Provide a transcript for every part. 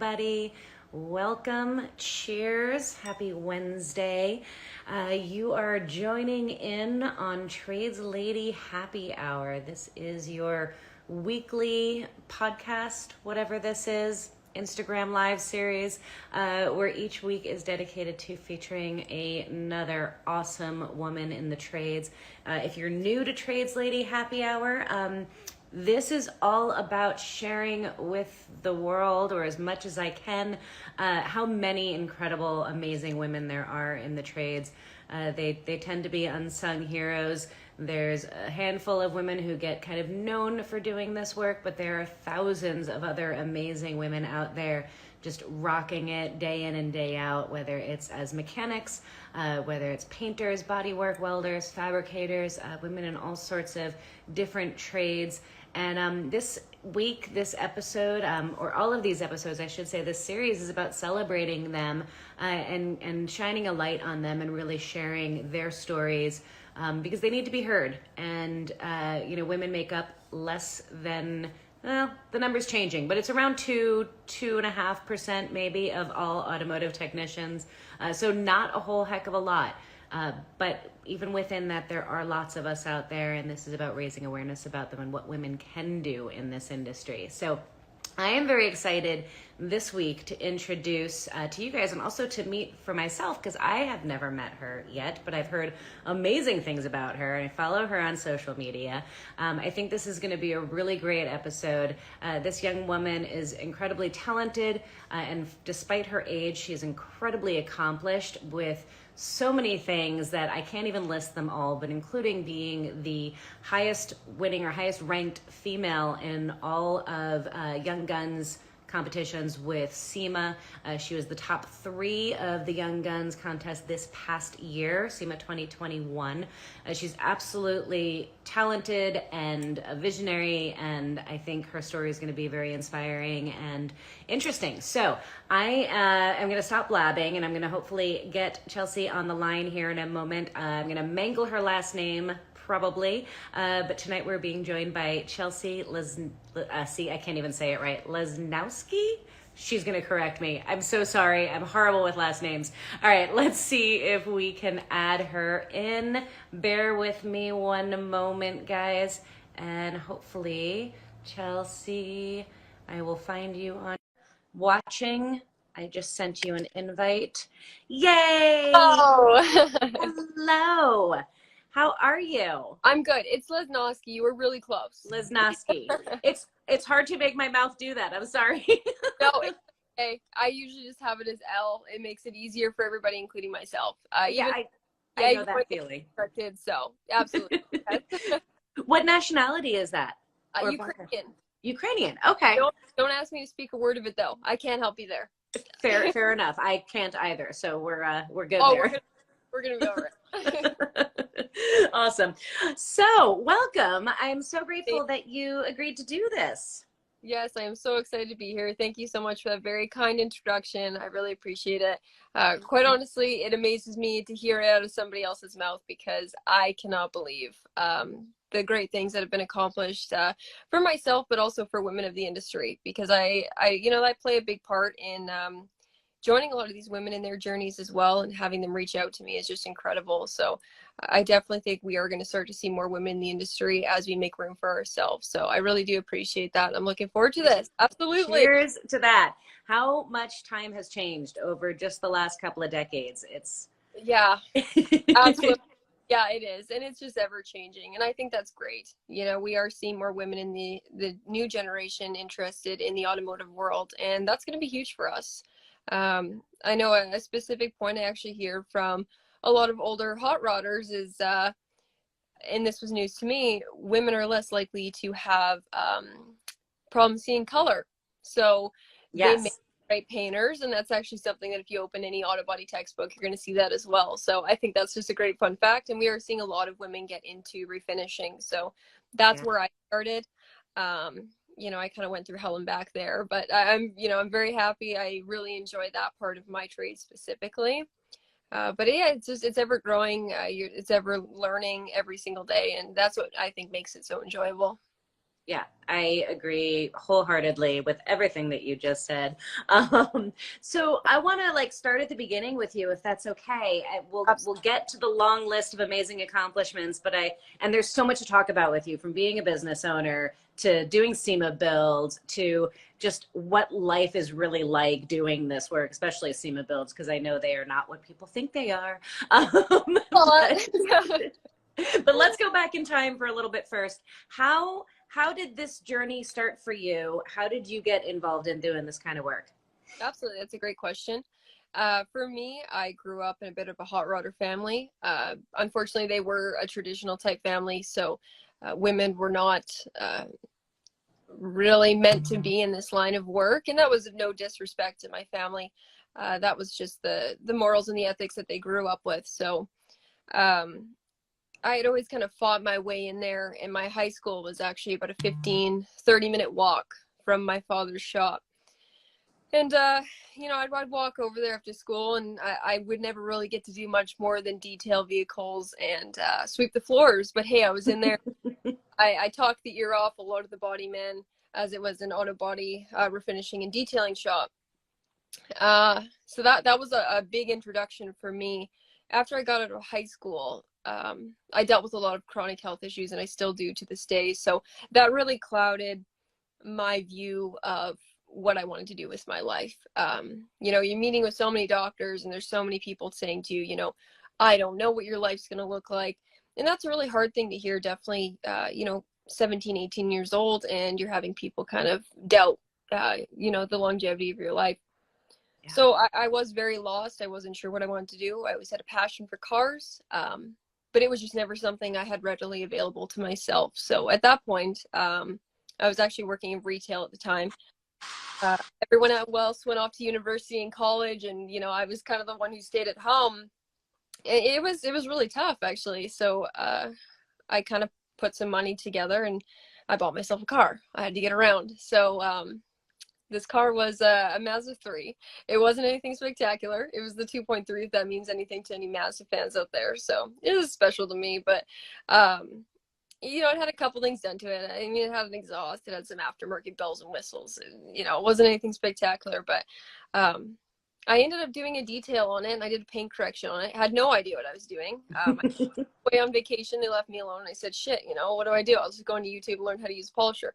everybody. Welcome. Cheers. Happy Wednesday. You are joining in on Trades Lady Happy Hour. This is your weekly podcast, whatever this is, Instagram live series, where each week is dedicated to featuring another awesome woman in the trades. If you're new to Trades Lady Happy Hour, this is all about sharing with the world, or as much as I can, how many incredible, amazing women there are in the trades. They tend to be unsung heroes. There's a handful of women who get kind of known for doing this work, but there are thousands of other amazing women out there just rocking it day in and day out, whether it's as mechanics, whether it's painters, bodywork, welders, fabricators, women in all sorts of different trades. And this week, this episode, or all of these episodes, I should say, this series is about celebrating them and shining a light on them and really sharing their stories because they need to be heard. And, women make up less than, well, the number's changing, but it's around 2.5% maybe of all automotive technicians. So not a whole heck of a lot. But even within that, there are lots of us out there, and this is about raising awareness about them and what women can do in this industry. So I am very excited this week to introduce to you guys, and also to meet for myself, because I have never met her yet, but I've heard amazing things about her, and I follow her on social media. I think this is going to be a really great episode. This young woman is incredibly talented, and despite her age, she is incredibly accomplished with so many things that I can't even list them all, but including being the highest winning or highest ranked female in all of Young Guns competitions with SEMA. She was the top 3 of the Young Guns contest this past year, SEMA 2021. She's absolutely talented and a visionary, and I think her story is going to be very inspiring and interesting. So I am going to stop blabbing, and I'm going to hopefully get Chelsea on the line here in a moment. I'm going to mangle her last name, probably. But tonight we're being joined by Chelsea I can't even say it right. Lesnoski? She's going to correct me. I'm so sorry. I'm horrible with last names. All right, let's see if we can add her in. Bear with me one moment, guys. And hopefully, Chelsea, I will find you on watching. I just sent you an invite. Yay! Oh, Hello. How are you? I'm good. It's Lesnoski. You were really close. Lesnoski. It's hard to make my mouth do that. I'm sorry. No, it's okay. I usually just have it as L. It makes it easier for everybody, including myself. I know that feeling. Corrected, so absolutely. What nationality is that? Ukrainian. Ukrainian. Okay. Don't ask me to speak a word of it though. I can't help you there. Fair enough. I can't either. So we're good there. We're gonna go over it. Awesome. So welcome. I'm so grateful that you agreed to do this. Yes, I am so excited to be here. Thank you so much for that very kind introduction. I really appreciate it. Quite honestly, it amazes me to hear it out of somebody else's mouth, because I cannot believe the great things that have been accomplished for myself, but also for women of the industry, because I play a big part in joining a lot of these women in their journeys as well, and having them reach out to me is just incredible. So I definitely think we are going to start to see more women in the industry as we make room for ourselves. So I really do appreciate that. I'm looking forward to this. Absolutely. Cheers to that. How much time has changed over just the last couple of decades? Yeah, absolutely. Yeah, it is. And it's just ever changing. And I think that's great. We are seeing more women in the new generation interested in the automotive world, and that's going to be huge for us. I know a specific point I actually hear from a lot of older hot rodders is, and this was news to me, women are less likely to have problems seeing color. So yes, they make great painters, and that's actually something that if you open any auto body textbook, you're going to see that as well. So I think that's just a great fun fact, and we are seeing a lot of women get into refinishing. So that's where I started. I kind of went through hell and back there, but I'm very happy. I really enjoy that part of my trade specifically. But yeah, it's ever growing. It's ever learning every single day. And that's what I think makes it so enjoyable. Yeah, I agree wholeheartedly with everything that you just said. So I want to like start at the beginning with you, if that's okay. We'll get to the long list of amazing accomplishments, but and there's so much to talk about with you, from being a business owner to doing SEMA builds to just what life is really like doing this work, especially SEMA builds, because I know they are not what people think they are. But, but let's go back in time for a little bit first. How did this journey start for you? How did you get involved in doing this kind of work? Absolutely, that's a great question. For me, I grew up in a bit of a hot rodder family. Unfortunately, they were a traditional type family, so women were not really meant to be in this line of work, and that was no disrespect to my family. That was just the morals and the ethics that they grew up with. So um, I had always kind of fought my way in there, and my high school was actually about a 15-30 minute walk from my father's shop. And I'd walk over there after school, and I would never really get to do much more than detail vehicles and sweep the floors. But hey, I was in there. I talked the ear off a lot of the body men, as it was an auto body refinishing and detailing shop. So that was a big introduction for me. After I got out of high school, I dealt with a lot of chronic health issues, and I still do to this day. So that really clouded my view of what I wanted to do with my life. You're meeting with so many doctors, and there's so many people saying to you, I don't know what your life's going to look like. And that's a really hard thing to hear, definitely, 17, 18 years old, and you're having people kind of doubt, the longevity of your life. Yeah. So I was very lost. I wasn't sure what I wanted to do. I always had a passion for cars, but it was just never something I had readily available to myself. So at that point, I was actually working in retail at the time. Everyone else went off to university and college, and I was kind of the one who stayed at home. It was really tough, actually. So I kind of put some money together, and I bought myself a car. I had to get around. So this car was a Mazda 3. It wasn't anything spectacular. It was the 2.3, if that means anything to any Mazda fans out there. So it was special to me, but it had a couple things done to it. I mean, it had an exhaust, it had some aftermarket bells and whistles. It wasn't anything spectacular, but I ended up doing a detail on it, and I did a paint correction on it. I had no idea what I was doing. I was away on vacation, they left me alone, and I said, shit, what do I do? I'll just go into YouTube and learn how to use a polisher.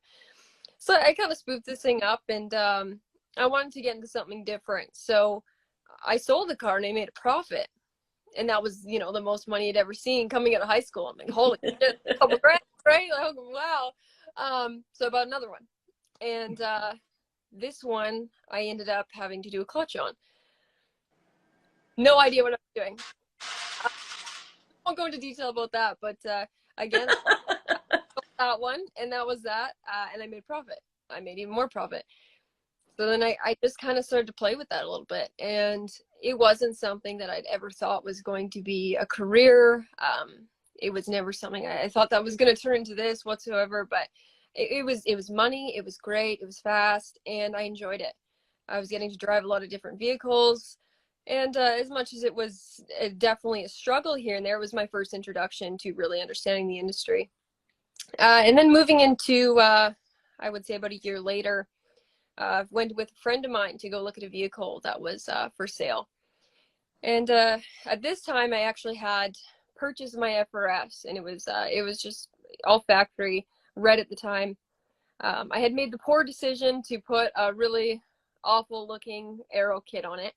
So I kind of spoofed this thing up, and I wanted to get into something different. So I sold the car, and I made a profit. And that was, the most money I'd ever seen coming out of high school. I'm like, holy shit, a couple grand, right? Like, wow. So I bought another one. And this one, I ended up having to do a clutch on. No idea what I was doing. I won't go into detail about that, but again, that one, and that was that. And I made profit. I made even more profit. So then I just kind of started to play with that a little bit, and it wasn't something that I'd ever thought was going to be a career. It was never something I thought that was going to turn into this whatsoever, but it was money. It was great. It was fast, and I enjoyed it. I was getting to drive a lot of different vehicles, and as much as it was definitely a struggle here and there, it was my first introduction to really understanding the industry. And then moving into, I would say about a year later, went with a friend of mine to go look at a vehicle that was for sale. And at this time, I actually had purchased my FRS, and it was just all factory, red at the time. I had made the poor decision to put a really awful looking aero kit on it.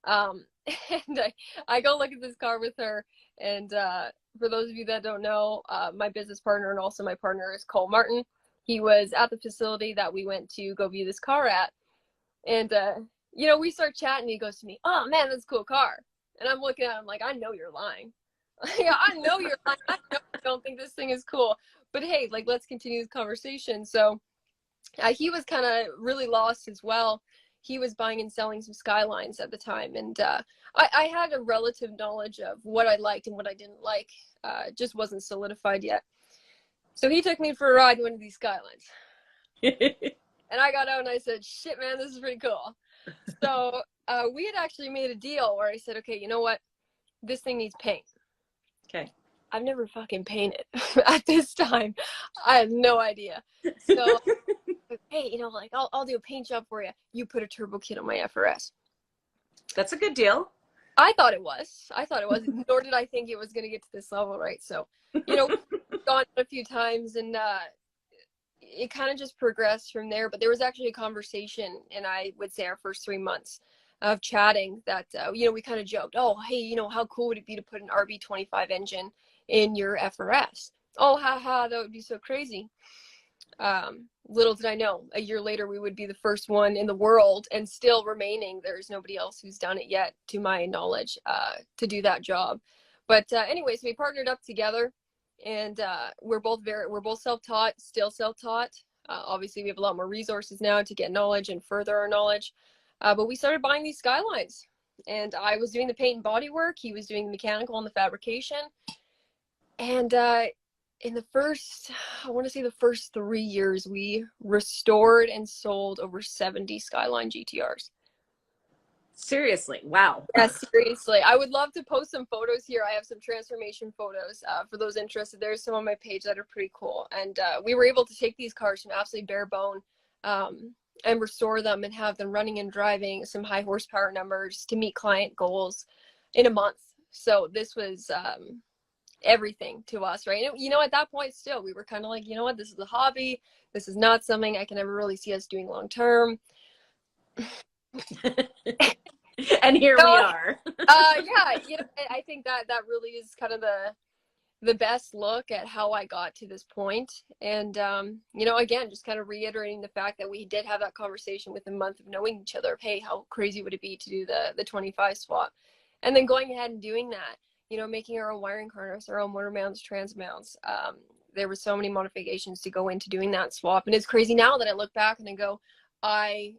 And I go look at this car with her, and for those of you that don't know, my business partner and also my partner is Cole Martin. He was at the facility that we went to go view this car at. And, we start chatting. He goes to me, oh, man, that's a cool car. And I'm looking at him like, I know you're lying. Yeah, I know you're lying. I know you don't think this thing is cool. But, hey, like, let's continue this conversation. So he was kind of really lost as well. He was buying and selling some Skylines at the time. And I had a relative knowledge of what I liked and what I didn't like. Just wasn't solidified yet. So he took me for a ride in one of these Skylines. And I got out and I said, shit, man, this is pretty cool. So we had actually made a deal where I said, okay, you know what? This thing needs paint. Okay. I've never fucking painted at this time. I had no idea. So, hey, you know, like I'll do a paint job for you. You put a turbo kit on my FRS. That's a good deal. I thought it was. Nor did I think it was going to get to this level, right? So, you know, gone a few times, and it kind of just progressed from there. But there was actually a conversation, and I would say our first 3 months of chatting that, you know, we kind of joked, oh, hey, you know, how cool would it be to put an RB25 engine in your FRS? Oh, haha, that would be so crazy. Little did I know, a year later, we would be the first one in the world, and still remaining. There's nobody else who's done it yet, to my knowledge, to do that job. But anyways, we partnered up together, and we're both self-taught, still self-taught. Obviously, we have a lot more resources now to get knowledge and further our knowledge. But we started buying these Skylines, and I was doing the paint and body work. He was doing the mechanical and the fabrication. And in the first, I want to say the first 3 years, we restored and sold over 70 Skyline GTRs. Seriously, wow. Yeah, seriously. I would love to post some photos here. I have some transformation photos for those interested. There's some on my page that are pretty cool. And we were able to take these cars from absolutely bare bone and restore them and have them running and driving some high horsepower numbers to meet client goals in a month. So this was everything to us, right? And, you know, at that point still, we were kind of like, you know what, this is a hobby. This is not something I can ever really see us doing long term. And here we are. Yeah, you know, I think that really is kind of the best look at how I got to this point. And you know, again, just kind of reiterating the fact that we did have that conversation with a month of knowing each other of, hey, how crazy would it be to do the 25 swap, and then going ahead and doing that, you know, making our own wiring harness, our own motor mounts, trans mounts. There were so many modifications to go into doing that swap, and it's crazy now that I look back and I go, I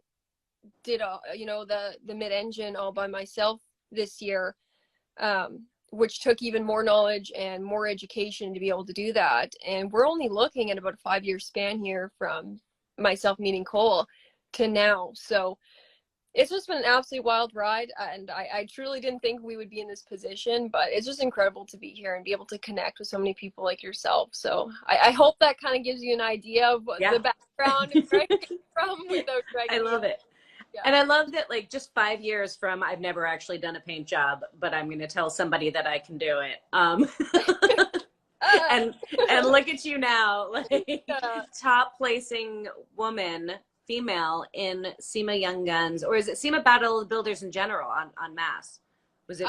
did you know, the mid-engine all by myself this year, which took even more knowledge and more education to be able to do that. And we're only looking at about a 5-year span here from myself meeting Cole to now. So it's just been an absolutely wild ride, and I truly didn't think we would be in this position, but it's just incredible to be here and be able to connect with so many people like yourself. So I hope that kind of gives you an idea of what the background is from without dragging. I love it. Yeah. And I love that, like, just 5 years from I've never actually done a paint job, but I'm going to tell somebody that I can do it. And look at you now, like, top placing woman, female in SEMA Young Guns, or is it SEMA Battle of the Builders in general on mass? Was it?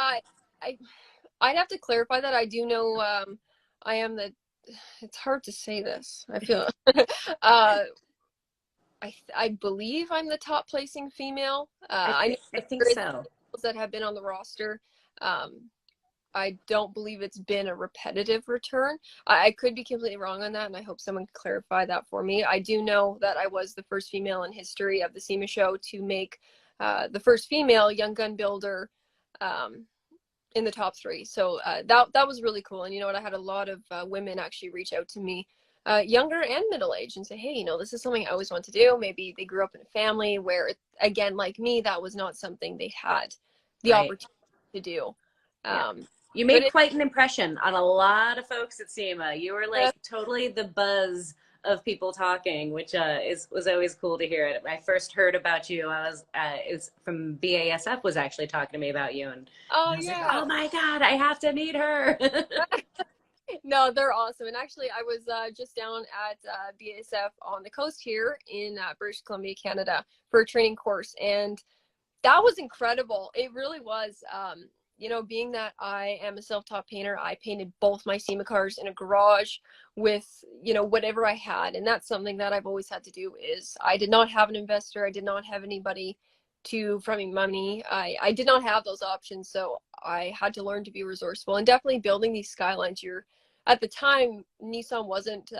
I'd have to clarify that. I do know I am the. It's hard to say this. I feel. I believe I'm the top placing female. I think so. That have been on the roster. I don't believe it's been a repetitive return. I could be completely wrong on that, and I hope someone can clarify that for me. I do know that I was the first female in history of the SEMA show to make the first female young gun builder in the top 3. So that was really cool. And you know what? I had a lot of women actually reach out to me, younger and middle age, and say, hey, you know, this is something I always want to do. Maybe they grew up in a family where, again, like me, that was not something they had the opportunity to do. You made quite an impression on a lot of folks at SEMA. You were like totally the buzz of people talking, which was always cool to hear. I first heard about you. It was from BASF was actually talking to me about you, and I was like, oh my God, I have to meet her. No, they're awesome. And actually, I was just down at BASF on the coast here in British Columbia, Canada, for a training course, and that was incredible. It really was. You know, being that I am a self-taught painter, I painted both my SEMA cars in a garage with, you know, whatever I had. And that's something that I've always had to do. Is I did not have an investor. I did not have anybody to front me money. I did not have those options. So I had to learn to be resourceful, and definitely building these Skylines. At the time, Nissan wasn't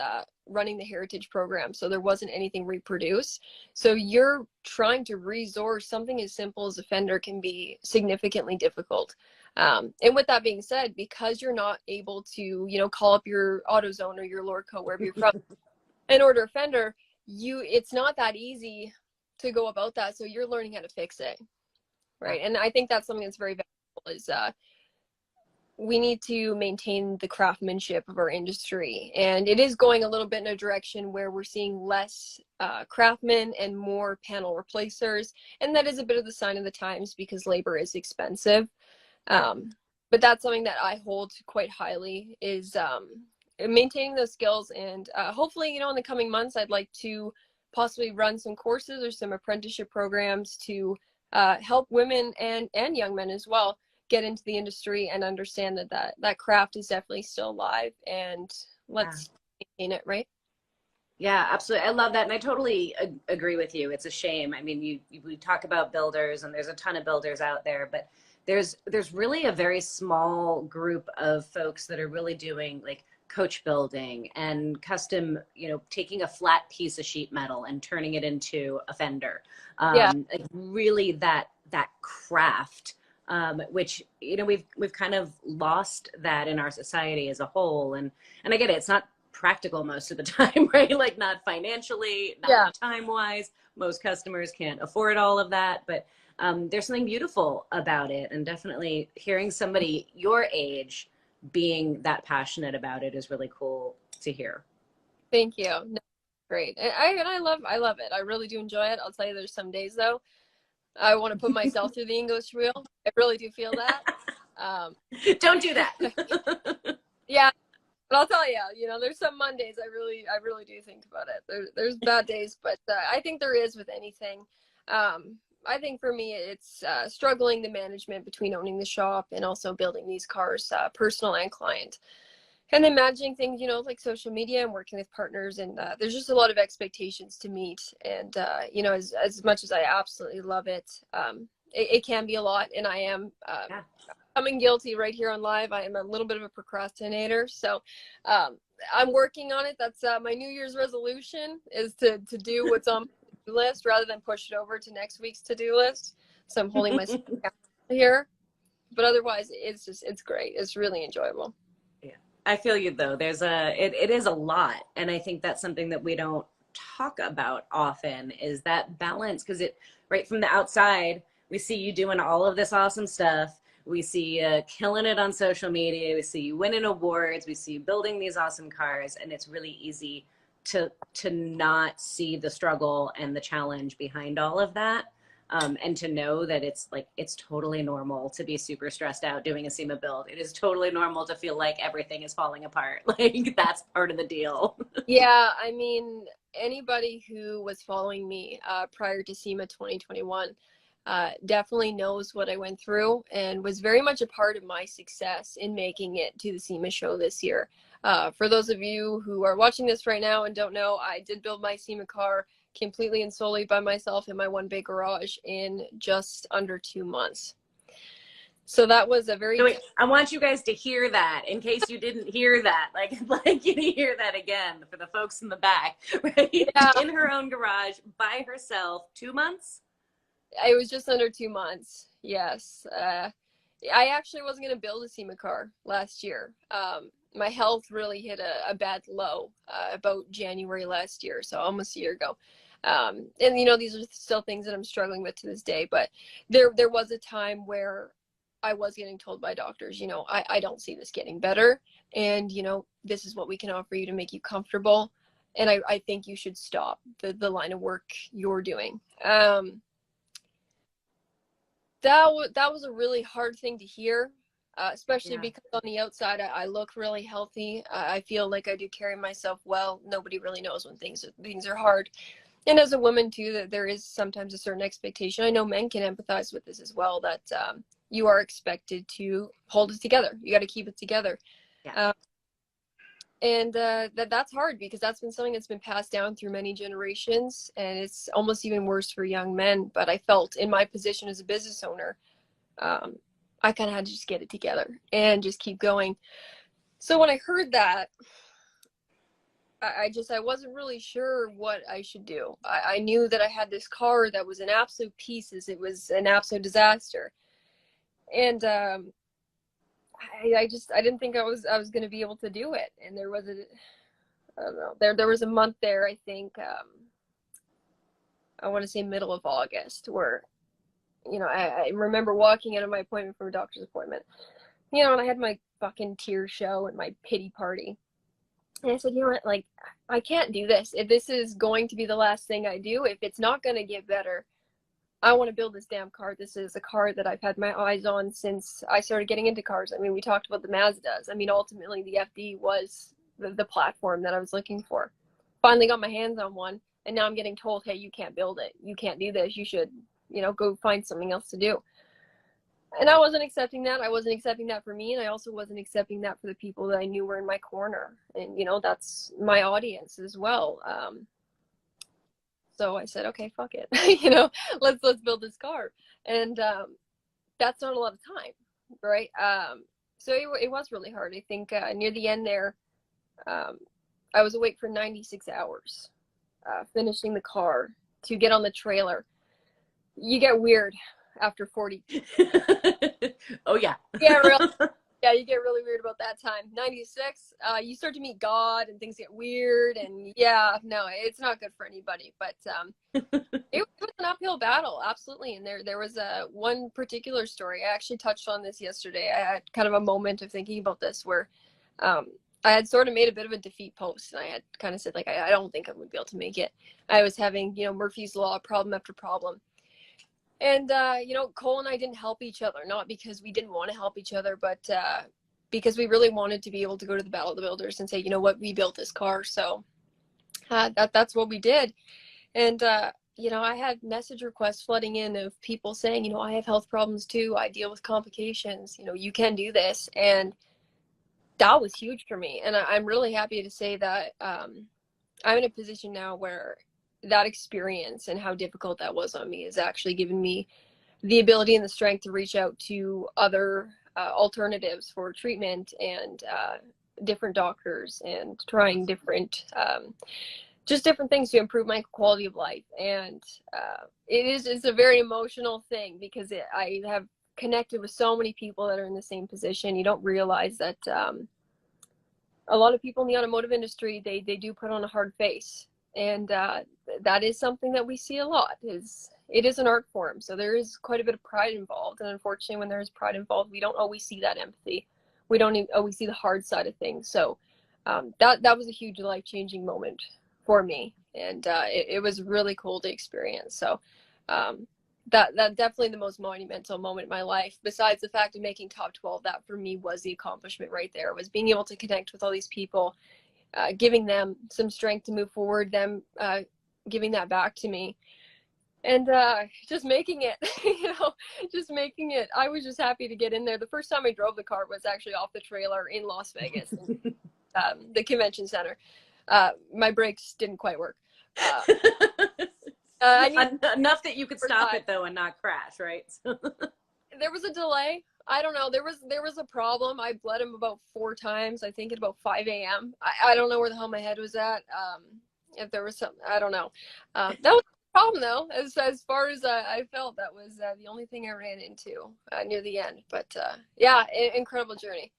running the heritage program, so there wasn't anything reproduced. So you're trying to resource something as simple as a fender can be significantly difficult. And with that being said, because you're not able to, you know, call up your AutoZone or your Lordco, wherever you're from, and order a fender, it's not that easy to go about that. So you're learning how to fix it, right? And I think that's something that's very valuable, is we need to maintain the craftsmanship of our industry. And it is going a little bit in a direction where we're seeing less craftsmen and more panel replacers. And that is a bit of the sign of the times because labor is expensive. But that's something that I hold quite highly, is maintaining those skills. And hopefully, in the coming months, I'd like to possibly run some courses or some apprenticeship programs to help women and young men as well get into the industry and understand that craft is definitely still alive, and let's maintain it, right? Yeah, absolutely. I love that. And I totally agree with you. It's a shame. I mean, we talk about builders, and there's a ton of builders out there, but there's really a very small group of folks that are really doing like coach building and custom, taking a flat piece of sheet metal and turning it into a fender. Yeah. Like really that craft, which, we've kind of lost that in our society as a whole. And I get it. It's not practical most of the time, right? Like not financially, not time wise. Most customers can't afford all of that, but there's something beautiful about it. And definitely hearing somebody your age being that passionate about it is really cool to hear. Thank you. No, great. And I love it. I really do enjoy it. I'll tell you, there's some days though I want to put myself through the English wheel. I really do feel that. Don't do that. Yeah. But I'll tell you, there's some Mondays I really do think about it. There's bad days, but I think there is with anything. I think for me, it's struggling the management between owning the shop and also building these cars, personal and client. And then managing things, like social media and working with partners. And there's just a lot of expectations to meet. And, as much as I absolutely love it, it can be a lot. And I am coming guilty right here on live. I am a little bit of a procrastinator. So I'm working on it. That's my New Year's resolution, is to do what's on my to-do list rather than push it over to next week's to-do list. So I'm holding myself here. But otherwise, it's great. It's really enjoyable. I feel you though. It is a lot. And I think that's something that we don't talk about often, is that balance. Because right from the outside, we see you doing all of this awesome stuff. We see you killing it on social media. We see you winning awards. We see you building these awesome cars. And it's really easy to not see the struggle and the challenge behind all of that. And to know that it's totally normal to be super stressed out doing a SEMA build. It is totally normal to feel like everything is falling apart. Like that's part of the deal. Yeah, I mean, anybody who was following me prior to SEMA 2021 definitely knows what I went through and was very much a part of my success in making it to the SEMA show this year. For those of you who are watching this right now and don't know, I did build my SEMA car completely and solely by myself in my one big garage in just under 2 months. So that was a very... So wait, I want you guys to hear that in case you didn't hear that. Like, I'd like you to hear that again for the folks in the back, right? Yeah. In her own garage by herself, 2 months? It was just under 2 months. Yes. I actually wasn't going to build a SEMA car last year. My health really hit a bad low about January last year, so almost a year ago. And these are still things that I'm struggling with to this day, but there was a time where I was getting told by doctors, I don't see this getting better, and this is what we can offer you to make you comfortable, and I think you should stop the line of work you're doing. That was a really hard thing to hear, especially because on the outside I look really healthy. I feel like I do carry myself well. Nobody really knows when things are hard. And as a woman too, that there is sometimes a certain expectation. I know men can empathize with this as well, that you are expected to hold it together. You got to keep it together. Yeah. And that's hard because that's been something that's been passed down through many generations, and it's almost even worse for young men. But I felt in my position as a business owner, I kind of had to just get it together and just keep going. So when I heard that, I wasn't really sure what I should do. I knew that I had this car that was in absolute pieces. It was an absolute disaster. And I didn't think I was going to be able to do it. And there was I don't know, there was a month there, I think, I want to say middle of August, where, I remember walking out of my appointment from a doctor's appointment, you know, and I had my fucking tear show and my pity party. And I said, you know what, like, I can't do this. If this is going to be the last thing I do, if it's not going to get better, I want to build this damn car. This is a car that I've had my eyes on since I started getting into cars. I mean, we talked about the Mazdas. I mean, ultimately, the FD was the platform that I was looking for. Finally got my hands on one, and now I'm getting told, hey, you can't build it. You can't do this. You should, you know, go find something else to do. And I wasn't accepting that. I wasn't accepting that for me, and I also wasn't accepting that for the people that I knew were in my corner. And, you know, that's my audience as well. So I said, okay, fuck it. You know, let's build this car. And that's not a lot of time, right? So it was really hard. I think near the end there, I was awake for 96 hours, finishing the car to get on the trailer. You get weird after 40. Oh, yeah. Yeah, real. Yeah, you get really weird about that time. 96, you start to meet God and things get weird. And yeah, no, it's not good for anybody. But it was an uphill battle, absolutely. And there was one particular story. I actually touched on this yesterday. I had kind of a moment of thinking about this where I had sort of made a bit of a defeat post. And I had kind of said, like, I don't think I'm going to be able to make it. I was having, you know, Murphy's Law, problem after problem. And, you know, Cole and I didn't help each other, not because we didn't want to help each other, but because we really wanted to be able to go to the Battle of the Builders and say, you know what, we built this car. So that's what we did. And, you know, I had message requests flooding in of people saying, you know, I have health problems too. I deal with complications. You know, you can do this. And that was huge for me. And I'm really happy to say that I'm in a position now where that experience and how difficult that was on me has actually given me the ability and the strength to reach out to other alternatives for treatment and different doctors and trying different just different things to improve my quality of life. And it's a very emotional thing because I have connected with so many people that are in the same position. You don't realize that a lot of people in the automotive industry, they do put on a hard face. And that is something that we see a lot. It is an art form, so there is quite a bit of pride involved. And unfortunately, when there is pride involved, we don't always see that empathy. We don't always see the hard side of things. So that was a huge life-changing moment for me, and it was really cool to experience. So that definitely the most monumental moment in my life. Besides the fact of making top 12, that for me was the accomplishment right there. Was being able to connect with all these people. Giving them some strength to move forward, them giving that back to me, and just making it, you know, just making it. I was just happy to get in there. The first time I drove the car was actually off the trailer in Las Vegas, in, the convention center. My brakes didn't quite work. Enough that you could stop it though and not crash, right? There was a delay. I don't know. There was a problem. I bled him about 4 times, I think at about 5 a.m. I don't know where the hell my head was at. If there was something, I don't know. That was the problem though. As far as I felt, that was the only thing I ran into near the end. But yeah, incredible journey.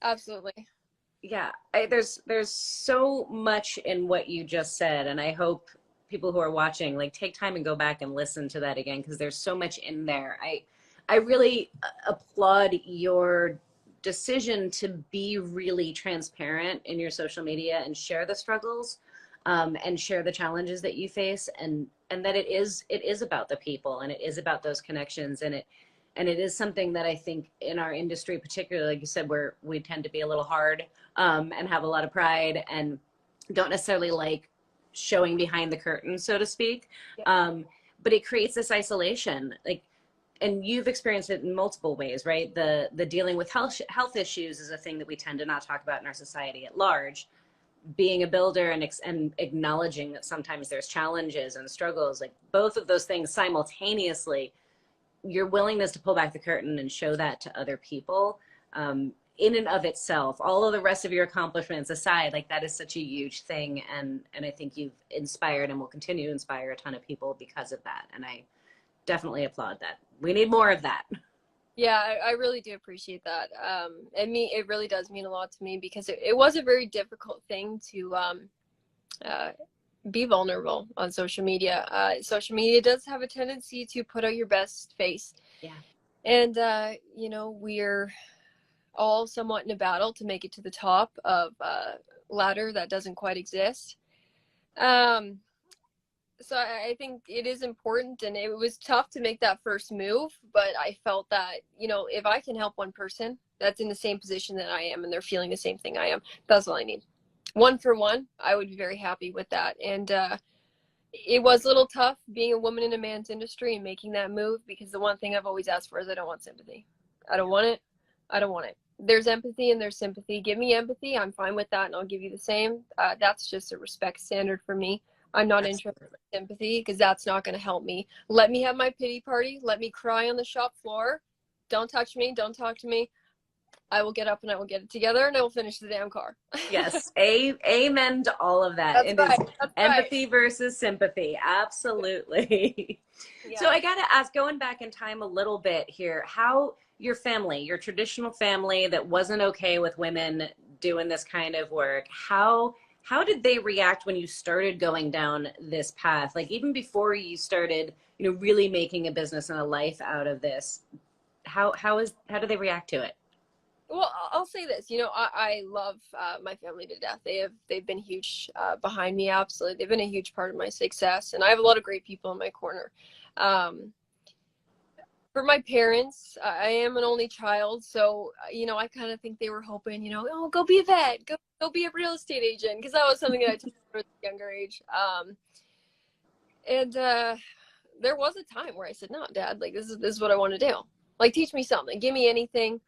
Absolutely. Yeah, there's so much in what you just said, and I hope people who are watching like take time and go back and listen to that again because there's so much in there. I really applaud your decision to be really transparent in your social media and share the struggles and share the challenges that you face, and that it is about the people, and it is about those connections, and it is something that I think in our industry, particularly, like you said, where we tend to be a little hard and have a lot of pride and don't necessarily like showing behind the curtain, so to speak. But it creates this isolation, like, and you've experienced it in multiple ways, right? The dealing with health issues is a thing that we tend to not talk about in our society at large. Being a builder and acknowledging that sometimes there's challenges and struggles, like both of those things simultaneously, your willingness to pull back the curtain and show that to other people, in and of itself, all of the rest of your accomplishments aside, like that is such a huge thing. And I think you've inspired and will continue to inspire a ton of people because of that. And I definitely applaud that. We need more of that. Yeah, I really do appreciate that. It really does mean a lot to me because it was a very difficult thing to be vulnerable on social media. Social media does have a tendency to put out your best face. Yeah. And, you know, we're all somewhat in a battle to make it to the top of a ladder that doesn't quite exist. So I think it is important, and it was tough to make that first move, but I felt that, you know, if I can help one person that's in the same position that I am and they're feeling the same thing I am, that's all I need. One for one, I would be very happy with that. And it was a little tough being a woman in a man's industry and making that move, because the one thing I've always asked for is I don't want sympathy. I don't want it. I don't want it. There's empathy and there's sympathy. Give me empathy. I'm fine with that, and I'll give you the same. That's just a respect standard for me. I'm not interested in sympathy, because that's not going to help me. Let me have my pity party. Let me cry on the shop floor. Don't touch me. Don't talk to me. I will get up and I will get it together, and I will finish the damn car. Yes. Amen to all of that. That's It right. is That's empathy right. versus sympathy. Absolutely. Yeah. So I got to ask, going back in time a little bit here, how your family, your traditional family that wasn't okay with women doing this kind of work, how did they react when you started going down this path? Like, even before you started, you know, really making a business and a life out of this, how do they react to it? Well, I'll say this, you know, I love my family to death. They've been huge behind me. Absolutely. They've been a huge part of my success, and I have a lot of great people in my corner. Um, for my parents, I am an only child, so, you know, I kind of think they were hoping, you know, oh, go be a vet, go be a real estate agent, because that was something that I took at a younger age. And there was a time where I said, no, Dad, like, this is what I want to do. Like, teach me something. Give me anything.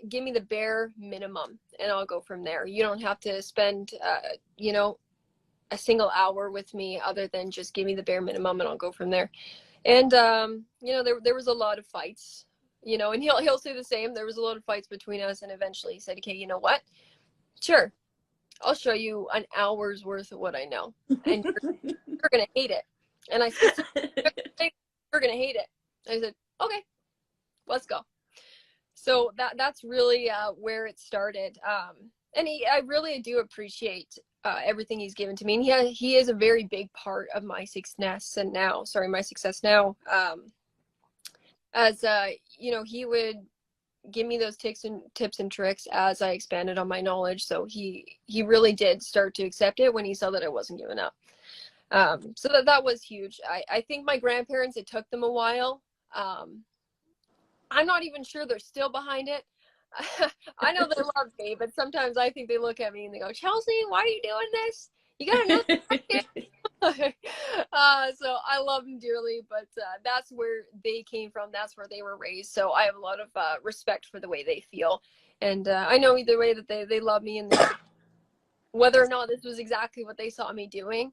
Give me the bare minimum, and I'll go from there. You don't have to spend, you know, a single hour with me, other than just give me the bare minimum, and I'll go from there. And you know, there was a lot of fights, you know, and he'll say the same. There was a lot of fights between us, and eventually he said, okay, you know what? Sure, I'll show you an hour's worth of what I know, and you're gonna hate it. And I said, you're gonna hate it. And I said, okay, let's go. So that's really where it started. And I really do appreciate everything he's given to me. And he is a very big part of my success now. As you know, he would give me those tips and tricks as I expanded on my knowledge. So he really did start to accept it when he saw that I wasn't giving up. So that was huge. I think my grandparents, it took them a while. I'm not even sure they're still behind it. I know they love me, but sometimes I think they look at me and they go, Chelsea, why are you doing this? You gotta know. So I love them dearly, but that's where they came from. That's where they were raised. So I have a lot of respect for the way they feel. And I know either way that they love me, and whether or not this was exactly what they saw me doing.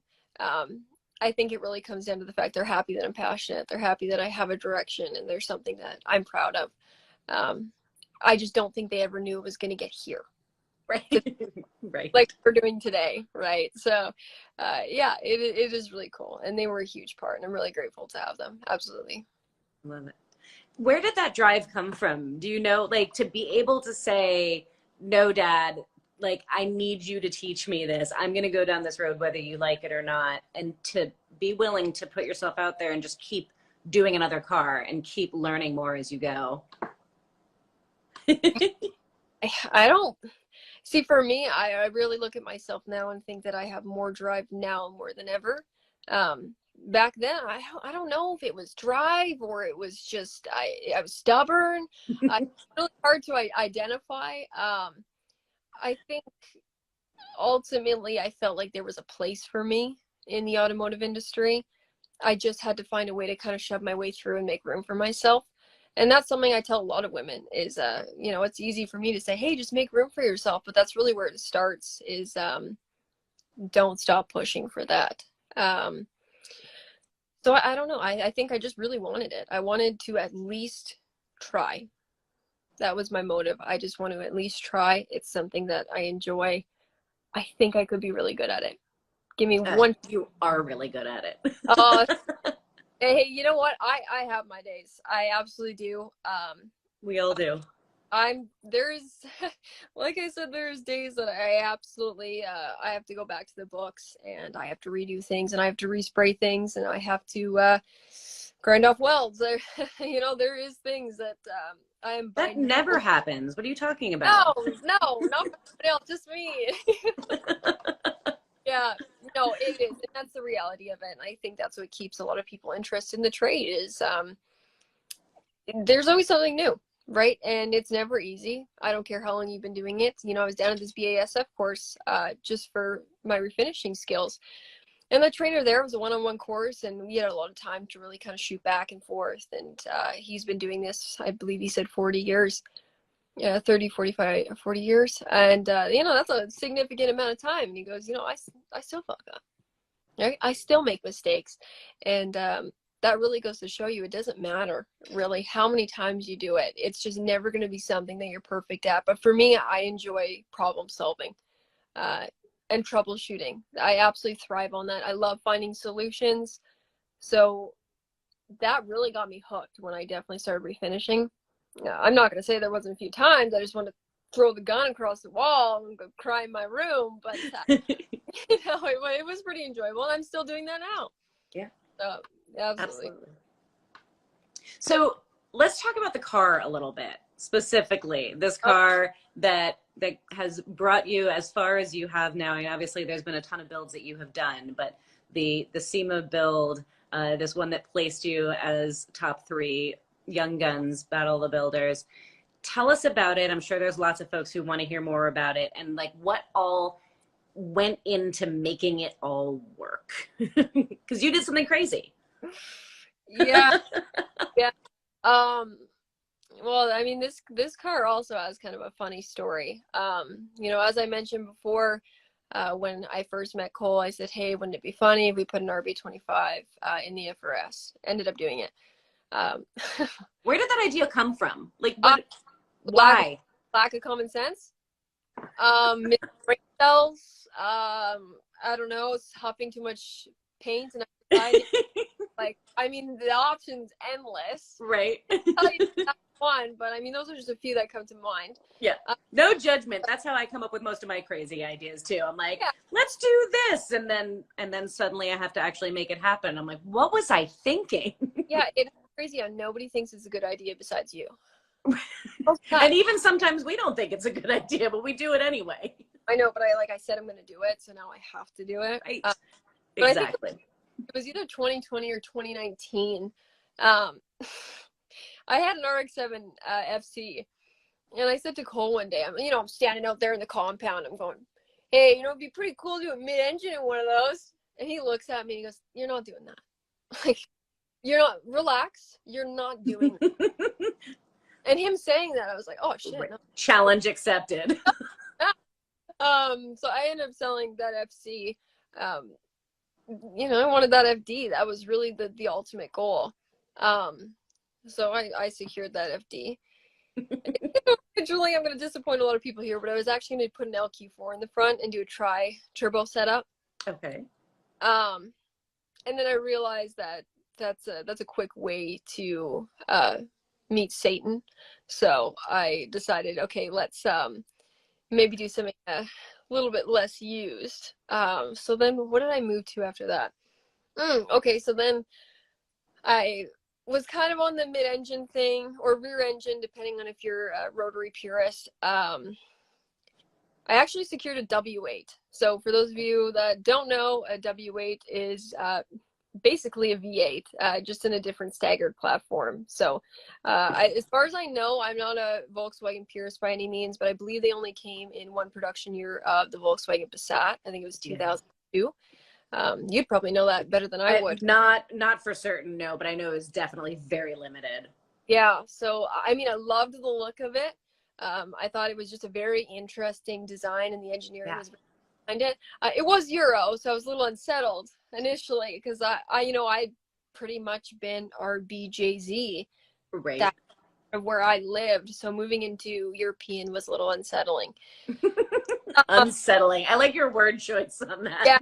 I think it really comes down to the fact they're happy that I'm passionate. They're happy that I have a direction, and there's something that I'm proud of. I just don't think they ever knew it was going to get here. Right. Right. Like we're doing today. Right. So, yeah, it is really cool. And they were a huge part, and I'm really grateful to have them. Absolutely. Love it. Where did that drive come from? Do you know, like, to be able to say, no, Dad, like, I need you to teach me this. I'm going to go down this road, whether you like it or not. And to be willing to put yourself out there and just keep doing another car and keep learning more as you go. I don't see, for me, I really look at myself now and think that I have more drive now more than ever. Back then, I don't know if it was drive or it was just, I was stubborn. It's really hard to identify. I think ultimately I felt like there was a place for me in the automotive industry. I just had to find a way to kind of shove my way through and make room for myself. And that's something I tell a lot of women is, you know, it's easy for me to say, hey, just make room for yourself. But that's really where it starts is don't stop pushing for that. So I don't know. I think I just really wanted it. I wanted to at least try. That was my motive. I just want to at least try. It's something that I enjoy. I think I could be really good at it. Give me one. You are really good at it. Hey, you know what? I have my days. I absolutely do. We all do. There's, like I said, there's days that I absolutely, I have to go back to the books, and I have to redo things, and I have to respray things, and I have to grind off welds. There, there is things that I am. That never happens. What are you talking about? No, not everybody else, just me. Yeah, no, it is, and that's the reality of it. And I think that's what keeps a lot of people interested in the trade is there's always something new, right? And it's never easy. I don't care how long you've been doing it. I was down at this BASF course just for my refinishing skills. And the trainer there was a one-on-one course, and we had a lot of time to really kind of shoot back and forth. And he's been doing this, I believe he said 40 years. Yeah, 30, 45, 40 years. And, that's a significant amount of time. And he goes, I still fuck up. Right? I still make mistakes. And that really goes to show you it doesn't matter really how many times you do it. It's just never going to be something that you're perfect at. But for me, I enjoy problem solving and troubleshooting. I absolutely thrive on that. I love finding solutions. So that really got me hooked when I definitely started refinishing. I'm not going to say there wasn't a few times I just wanted to throw the gun across the wall and go cry in my room, but it was pretty enjoyable, and I'm still doing that now. Yeah. So, absolutely. So let's talk about the car a little bit, specifically this car that has brought you as far as you have now. And obviously there's been a ton of builds that you have done, but the SEMA build, this one that placed you as top 3 Young Guns Battle of the Builders. Tell us about it. I'm sure there's lots of folks who want to hear more about it, and like what all went into making it all work, because you did something crazy. Yeah. Yeah. Well, I mean, this car also has kind of a funny story. As I mentioned before, when I first met Cole, I said, hey, wouldn't it be funny if we put an RB25 in the FRS? Ended up doing it. Where did that idea come from? Like, why? Lack of common sense. Brain cells. I don't know. It's huffing too much paint, and the options endless. Right. That's one, but those are just a few that come to mind. Yeah. No judgment. That's how I come up with most of my crazy ideas too. I'm like, let's do this, and then suddenly I have to actually make it happen. I'm like, what was I thinking? Yeah, it's crazy how nobody thinks it's a good idea besides you. And even sometimes we don't think it's a good idea, but we do it anyway. I know, but I said I'm going to do it, so now I have to do it. Right. Exactly. It was either 2020 or 2019. I had an RX-7 FC, and I said to Cole one day, I'm standing out there in the compound. I'm going, hey, it'd be pretty cool to do a mid-engine in one of those. And he looks at me and he goes, you're not doing that. Like, you're not, relax. You're not doing that. And him saying that, I was like, oh, shit. No. Challenge accepted. So I ended up selling that FC. I wanted that FD. That was really the ultimate goal. So I secured that FD. Originally, I'm going to disappoint a lot of people here, but I was actually going to put an LQ4 in the front and do a tri-turbo setup. Okay. And then I realized that that's a quick way to meet Satan. So I decided, okay, let's maybe do something a little bit less used. So then what did I move to after that? Okay, so then I was kind of on the mid-engine thing, or rear engine, depending on if you're a rotary purist. I actually secured a W8. So for those of you that don't know, a W8 is basically a V8, just in a different staggered platform. So as far as I know, I'm not a Volkswagen purist by any means, but I believe they only came in one production year of the Volkswagen Passat. I think it was 2002. You'd probably know that better than I would. Not for certain, no, but I know it's definitely very limited. Yeah, so I loved the look of it. I thought it was just a very interesting design, and the engineering was behind it. It was Euro, so I was a little unsettled initially because I'd pretty much been RBJZ, right? That where I lived. So moving into European was a little unsettling. Unsettling. I like your word choice on that. Yeah,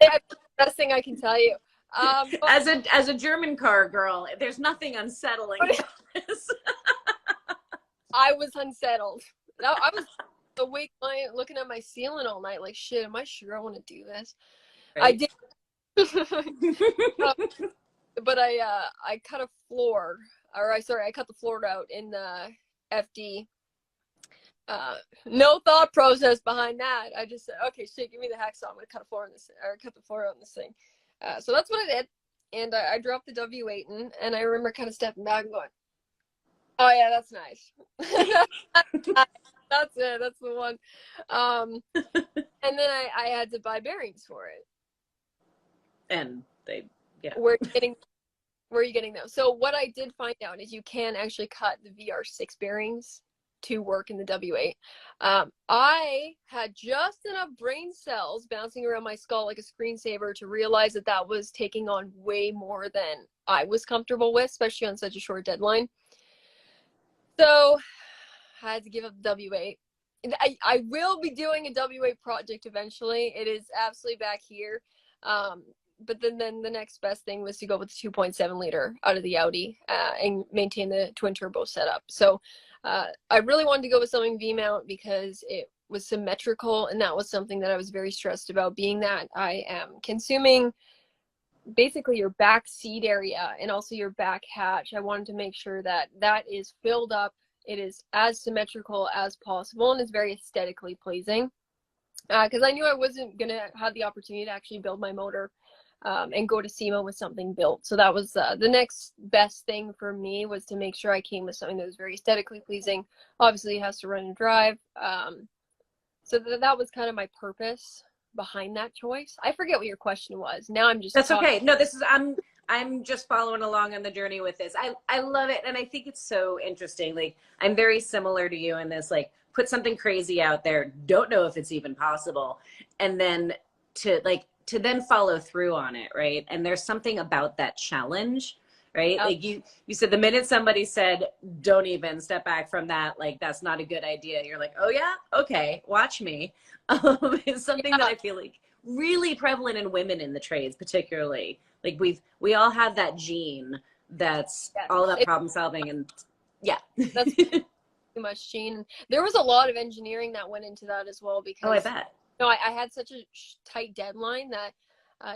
that's the best thing I can tell you. As a German car girl, there's nothing unsettling. I was unsettled. I was awake looking at my ceiling all night like, shit, am I sure I want to do this? Right. I did. but I cut a floor, I cut the floor out in the FD. No thought process behind that. I just said, okay, shit, give me the hacksaw. I'm gonna cut the floor out in this thing. So that's what I did, and I dropped the W8 in, and I remember kind of stepping back and going, "Oh yeah, that's nice. That's it. That's the one." And then I had to buy bearings for it. And they, yeah. Where are you getting those? So what I did find out is you can actually cut the VR6 bearings to work in the W8. I had just enough brain cells bouncing around my skull like a screensaver to realize that that was taking on way more than I was comfortable with, especially on such a short deadline. So I had to give up the W8. I will be doing a W8 project eventually. It is absolutely back here. But then the next best thing was to go with the 2.7 liter out of the Audi and maintain the twin turbo setup. So I really wanted to go with something V-mount because it was symmetrical, and that was something that I was very stressed about, being that I am consuming basically your back seat area and also your back hatch. I wanted to make sure that that is filled up. It is as symmetrical as possible, and it's very aesthetically pleasing. Because I knew I wasn't going to have the opportunity to actually build my motor and go to SEMA with something built. So that was the next best thing for me, was to make sure I came with something that was very aesthetically pleasing. Obviously, it has to run and drive. So that was kind of my purpose behind that choice. I forget what your question was. Now I'm just That's okay. No, this is I'm just following along on the journey with this. I love it, and I think it's so interesting. Like, I'm very similar to you in this, like, put something crazy out there, don't know if it's even possible, and then to then follow through on it, right? And there's something about that challenge, right? Like you said, the minute somebody said, don't even step back from that, like, that's not a good idea, you're like, oh yeah, okay, watch me. It's something that I feel like really prevalent in women in the trades, particularly. Like, we all have that gene that's all about problem solving, and yeah. That's too much gene. There was a lot of engineering that went into that as well, because I bet. No, I had such a tight deadline that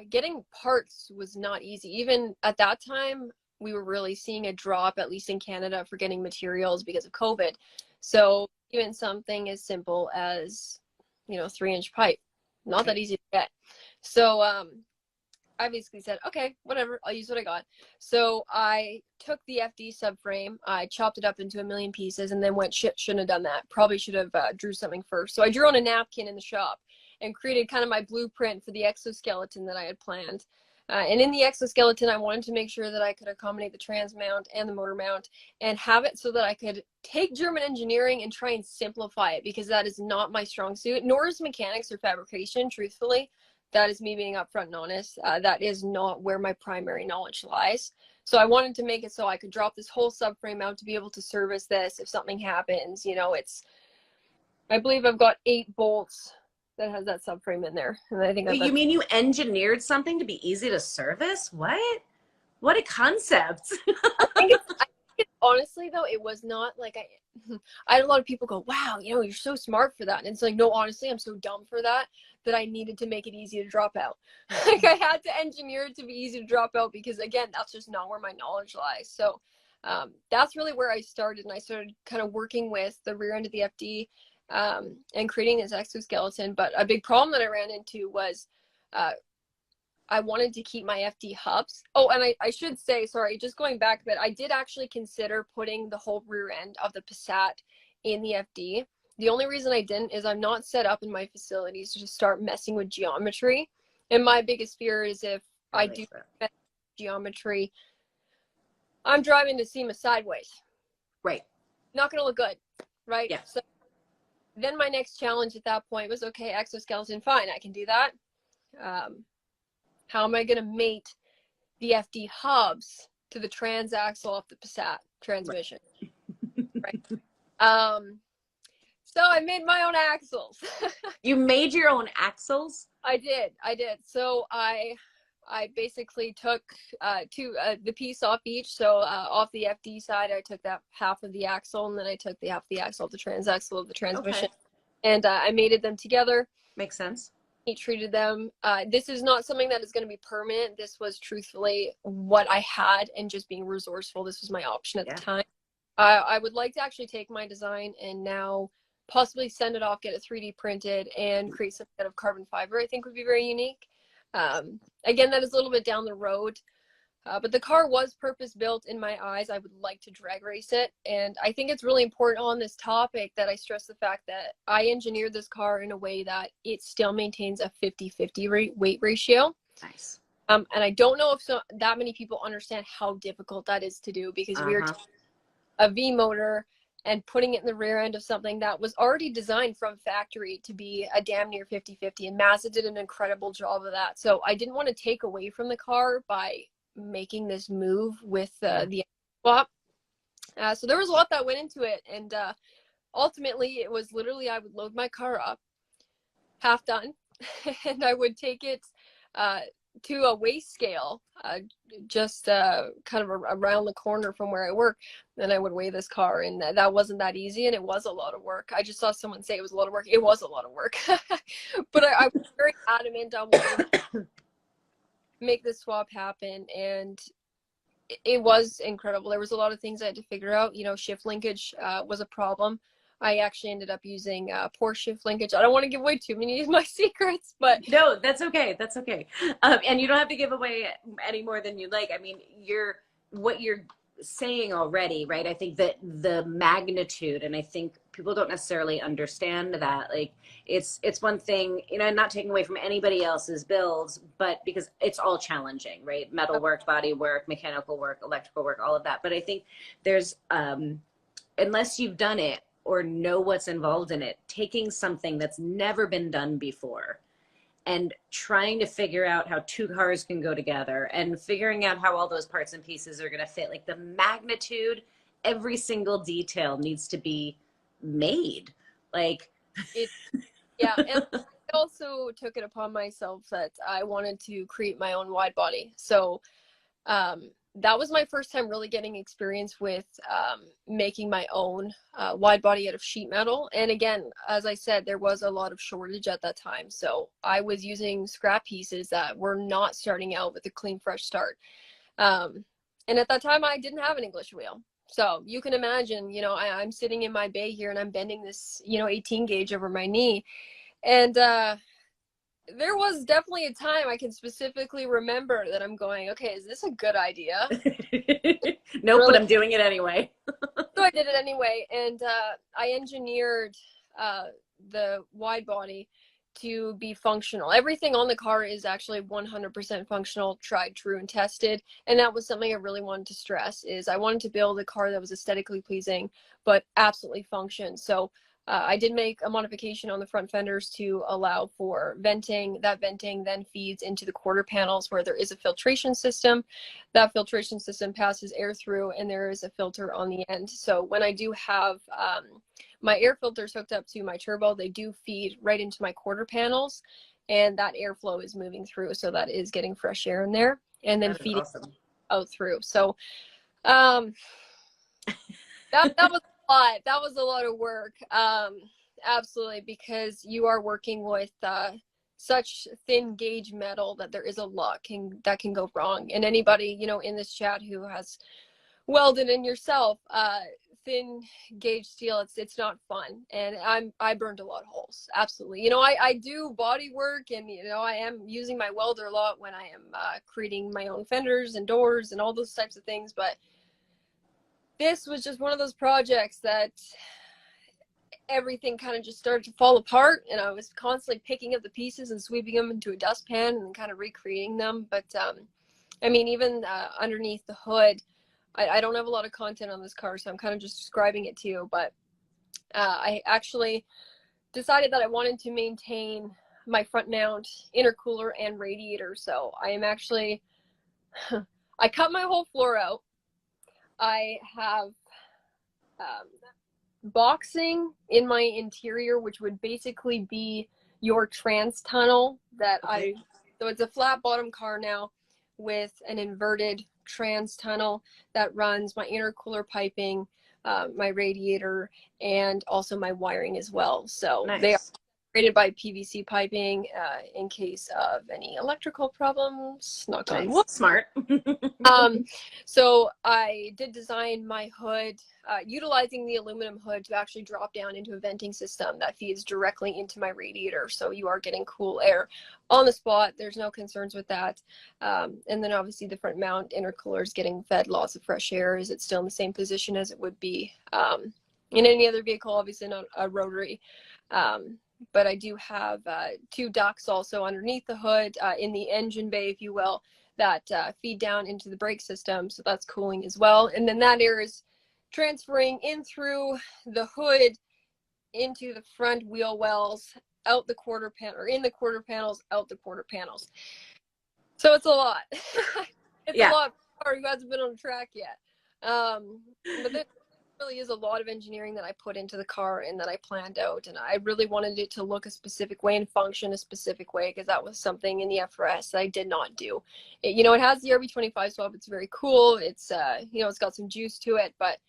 getting parts was not easy. Even at that time, we were really seeing a drop, at least in Canada, for getting materials because of COVID. So even something as simple as, 3-inch pipe, not that easy to get. So I basically said, okay, whatever, I'll use what I got. So I took the FD subframe, I chopped it up into a million pieces, and then went, shit, shouldn't have done that. Probably should have drew something first. So I drew on a napkin in the shop and created kind of my blueprint for the exoskeleton that I had planned. And in the exoskeleton, I wanted to make sure that I could accommodate the trans mount and the motor mount and have it so that I could take German engineering and try and simplify it, because that is not my strong suit, nor is mechanics or fabrication, truthfully. That is me being upfront and honest. That is not where my primary knowledge lies. So I wanted to make it so I could drop this whole subframe out to be able to service this if something happens. I believe I've got 8 bolts that has that subframe in there. And I think you mean you engineered something to be easy to service? What a concept. I think honestly, though, it was not like I had a lot of people go, wow, you're so smart for that. And it's like, no, honestly, I'm so dumb for that I needed to make it easy to drop out. Like, I had to engineer it to be easy to drop out, because again, that's just not where my knowledge lies. So that's really where I started. And I started kind of working with the rear end of the FD and creating this exoskeleton. But a big problem that I ran into was I wanted to keep my FD hubs. Oh, and I should say, sorry, just going back a bit, I did actually consider putting the whole rear end of the Passat in the FD. The only reason I didn't is I'm not set up in my facilities to just start messing with geometry. And my biggest fear is if I do mess with geometry, I'm driving to SEMA sideways. Right. Not going to look good, right? Yeah. So then my next challenge at that point was, okay, exoskeleton, fine, I can do that. How am I going to mate the FD hubs to the transaxle of the Passat transmission? Right. So I made my own axles. You made your own axles? I did. So I basically took the piece off each. So off the FD side, I took that half of the axle, and then I took the half of the axle of the transaxle of the transmission. Okay. And I mated them together. Makes sense. treated them. This is not something that is going to be permanent. This was truthfully what I had and just being resourceful. This was my option at the time. I would like to actually take my design and now possibly send it off, get it 3D printed, and create some kind of carbon fiber. I think would be very unique. Again, that is a little bit down the road. But the car was purpose built in my eyes. I would like to drag race it. And I think it's really important on this topic that I stress the fact that I engineered this car in a way that it still maintains a 50-50 weight ratio. Nice. And I don't know if that many people understand how difficult that is to do, because we are a V motor and putting it in the rear end of something that was already designed from factory to be a damn near 50-50. And Mazda did an incredible job of that. So I didn't want to take away from the car by making this move with the swap. So there was a lot that went into it, and ultimately it was literally I would load my car up half done and I would take it to a weigh scale just kind of around the corner from where I work. Then I would weigh this car, and that wasn't that easy, and it was a lot of work. I just saw someone say it was a lot of work. It was a lot of work. But I was very adamant on wanting to make this swap happen, and it was incredible. There was a lot of things I had to figure out. You know, shift linkage was a problem. I actually ended up using poor shift linkage. I don't want to give away too many of my secrets, but no, that's okay. That's okay. And you don't have to give away any more than you'd like. I mean, what you're saying already, right? I think that the magnitude, and I think people don't necessarily understand that, like, it's one thing, you know, not taking away from anybody else's builds, but because it's all challenging, right? Metal work, body work, mechanical work, electrical work, all of that. But I think there's, unless you've done it or know what's involved in it, taking something that's never been done before and trying to figure out how two cars can go together and figuring out how all those parts and pieces are going to fit, like the magnitude, every single detail needs to be made. Like, yeah. And I also took it upon myself that I wanted to create my own wide body. So that was my first time really getting experience with making my own wide body out of sheet metal. And again, as I said, there was a lot of shortage at that time. So I was using scrap pieces that were not starting out with a clean, fresh start. And at that time, I didn't have an English wheel. So you can imagine, you know, I'm sitting in my bay here and I'm bending this, you know, 18 gauge over my knee. And there was definitely a time I can specifically remember that I'm going, okay, is this a good idea? Nope, really? But I'm doing it anyway. So I did it anyway. And I engineered the wide body to be functional. Everything on the car is actually 100% functional, tried, true, and tested. And that was something I really wanted to stress, is I wanted to build a car that was aesthetically pleasing, but absolutely functioned. So I did make a modification on the front fenders to allow for venting. That venting then feeds into the quarter panels where there is a filtration system. That filtration system passes air through, and there is a filter on the end. So when I do have my air filters hooked up to my turbo, they do feed right into my quarter panels, and that airflow is moving through. So that is getting fresh air in there and then feeding out through. So that was lot. That was a lot of work. Absolutely, because you are working with such thin gauge metal that there is a lot that can go wrong. And anybody, you know, in this chat who has welded in yourself, thin gauge steel, it's not fun. And I burned a lot of holes. Absolutely. You know, I do body work, and, you know, I am using my welder a lot when I am creating my own fenders and doors and all those types of things. But this was just one of those projects that everything kind of just started to fall apart, and I was constantly picking up the pieces and sweeping them into a dustpan and kind of recreating them. But I mean, even underneath the hood, I don't have a lot of content on this car, so I'm kind of just describing it to you. But I actually decided that I wanted to maintain my front mount intercooler and radiator. So I am actually, I cut my whole floor out. I have boxing in my interior, which would basically be your trans tunnel that so it's a flat bottom car now with an inverted trans tunnel that runs my intercooler piping, my radiator, and also my wiring as well. So nice. They are separated by PVC piping in case of any electrical problems. Knock on wood. Smart. So I did design my hood utilizing the aluminum hood to actually drop down into a venting system that feeds directly into my radiator. So you are getting cool air on the spot. There's no concerns with that. And then obviously the front mount intercooler is getting fed lots of fresh air. Is it still in the same position as it would be in any other vehicle? Obviously not a rotary. But I do have 2 ducts also underneath the hood in the engine bay, if you will, that feed down into the brake system. So that's cooling as well. And then that air is transferring in through the hood into the front wheel wells, out the quarter panel, or in the quarter panels, out the quarter panels. So it's a lot. It's a lot for who hasn't been on the track yet. But there really is a lot of engineering that I put into the car and that I planned out. And I really wanted it to look a specific way and function a specific way, because that was something in the FRS that I did not do. It has the RB25 swap. It's very cool. It's, it's got some juice to it, but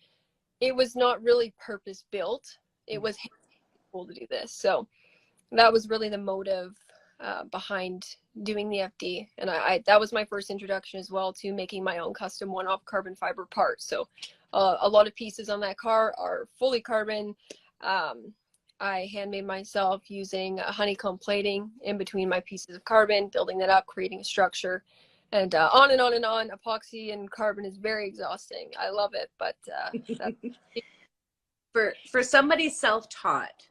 it was not really purpose built. It was cool to do this. So that was really the motive behind doing the FD. And I that was my first introduction as well to making my own custom one-off carbon fiber parts. So a lot of pieces on that car are fully carbon. I handmade myself using honeycomb plating in between my pieces of carbon, building that up, creating a structure, and on and on and on. Epoxy and carbon is very exhausting. I love it, but for somebody self-taught,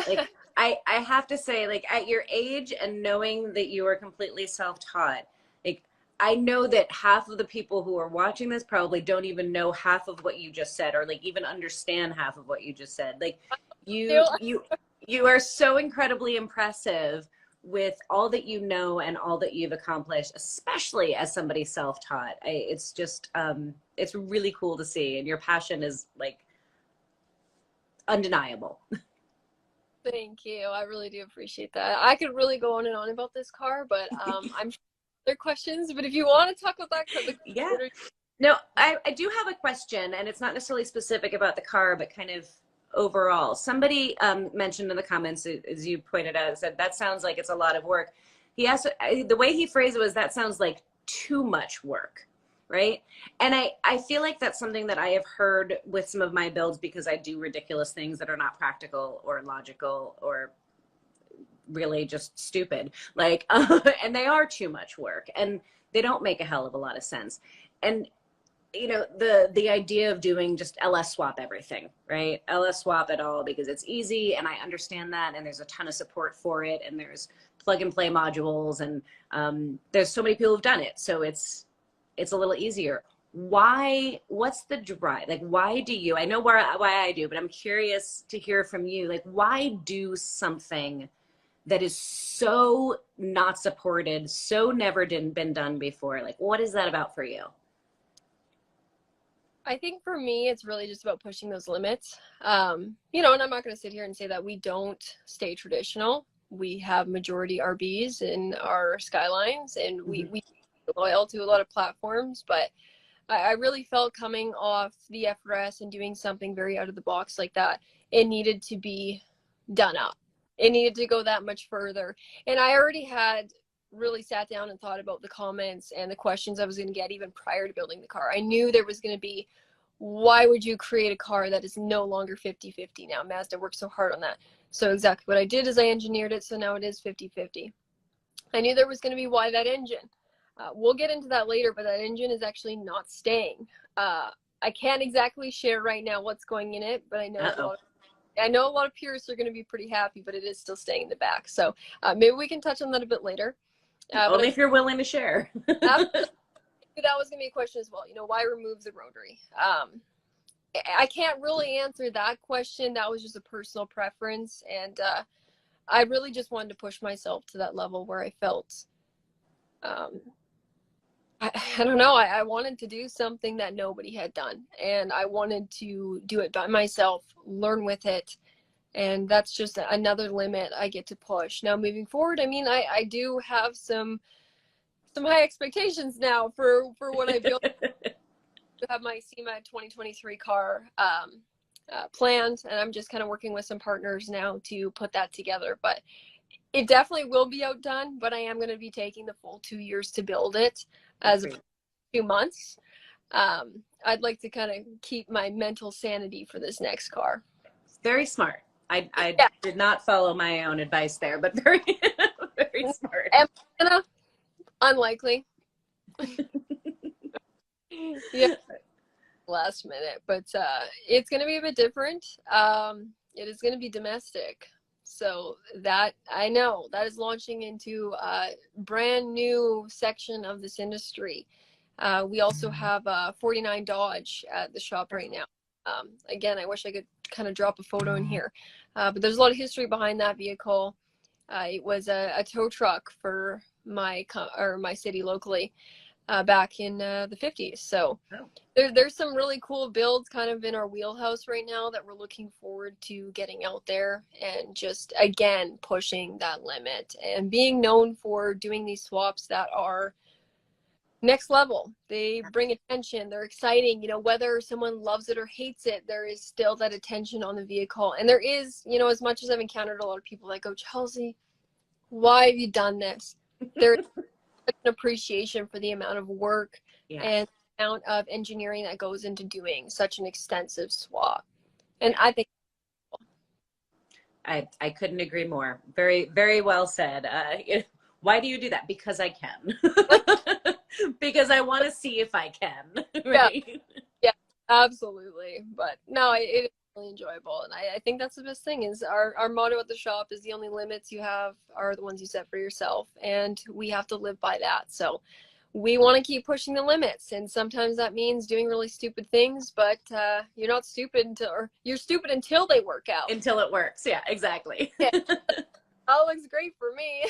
like I have to say, like, at your age and knowing that you are completely self-taught, like, I know that half of the people who are watching this probably don't even know half of what you just said, or like even understand half of what you just said. Like, you are so incredibly impressive with all that you know and all that you've accomplished, especially as somebody self-taught. It's just it's really cool to see, and your passion is like undeniable. Thank you. I really do appreciate that. I could really go on and on about this car, but I'm sure there are questions. But if you want to talk about that car, yeah. No, I do have a question, and it's not necessarily specific about the car, but kind of overall. Somebody mentioned in the comments, as you pointed out, said that sounds like it's a lot of work. He asked, the way he phrased it was, that sounds like too much work, right? And I feel like that's something that I have heard with some of my builds, because I do ridiculous things that are not practical or logical or really just stupid, like and they are too much work, and they don't make a hell of a lot of sense. And the idea of doing just LS swap everything, right? LS swap it all because it's easy, and I understand that, and there's a ton of support for it, and there's plug and play modules, and there's so many people who've done it, so it's a little easier. What's the drive? Like, why do you, I know why I do, but I'm curious to hear from you. Like, why do something that is so not supported, so never been done before? Like, what is that about for you? I think for me, it's really just about pushing those limits. And I'm not going to sit here and say that we don't stay traditional. We have majority RBs in our Skylines, and we loyal to a lot of platforms, but I really felt coming off the FRS and doing something very out of the box like that, it needed to be done up. It needed to go that much further. And I already had really sat down and thought about the comments and the questions I was going to get even prior to building the car. I knew there was going to be, why would you create a car that is no longer 50-50 now? Mazda worked so hard on that. So exactly what I did is I engineered it, so now it is 50-50. I knew there was going to be, why that engine? We'll get into that later, but that engine is actually not staying. I can't exactly share right now what's going in it, but I know a lot of purists are going to be pretty happy, but it is still staying in the back. So maybe we can touch on that a bit later. Only if you're willing to share. That was going to be a question as well. Why remove the rotary? I can't really answer that question. That was just a personal preference. And I really just wanted to push myself to that level where I felt, I don't know, I wanted to do something that nobody had done. And I wanted to do it by myself, learn with it. And that's just another limit I get to push. Now, moving forward, I mean, I do have some high expectations now for what I built. To have my SEMA 2023 car. planned, and I'm just kind of working with some partners now to put that together. But it definitely will be outdone, but I am going to be taking the full 2 years to build it as opposed to 2 months. I'd like to kind of keep my mental sanity for this next car. Very smart. I Yeah. did not follow my own advice there, but very, very smart. Am I gonna? Unlikely. Yeah, last minute, but it's going to be a bit different. It is going to be domestic. So that, I know, that is launching into a brand new section of this industry. We also have 49 Dodge at the shop right now. Again, I wish I could kind of drop a photo in here, but there's a lot of history behind that vehicle. It was a tow truck for my city locally back in the 50s. So there's some really cool builds kind of in our wheelhouse right now that we're looking forward to getting out there and just, again, pushing that limit and being known for doing these swaps that are next level. They bring attention. They're exciting. You know, whether someone loves it or hates it, there is still that attention on the vehicle. And there is, you know, as much as I've encountered a lot of people that go, Chelsea, why have you done this? There's such an appreciation for the amount of work and the amount of engineering that goes into doing such an extensive swap. And I think I couldn't agree more. Very, very well said. Why do you do that? Because I can. Because I want to see if I can. Right? Yeah, absolutely. But no, it is really enjoyable. And I think that's the best thing is our motto at the shop is the only limits you have are the ones you set for yourself. And we have to live by that. So we want to keep pushing the limits. And sometimes that means doing really stupid things, but you're not stupid or you're stupid until they work out. Until it works. Yeah, exactly. Yeah. That looks great for me.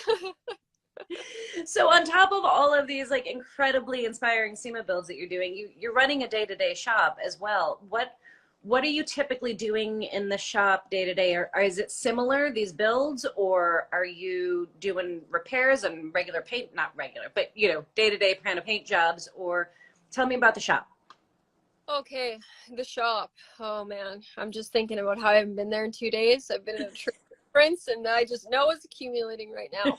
So on top of all of these like incredibly inspiring SEMA builds that you're doing, you're running a day-to-day shop as well. What are you typically doing in the shop day to day? Or is it similar, these builds, or are you doing repairs and regular paint, not regular, but you know, day-to-day kind of paint jobs? Or tell me about the shop. Okay, the shop. Oh man, I'm just thinking about how I haven't been there in 2 days. I've been in a trip conference and I just know it's accumulating right now.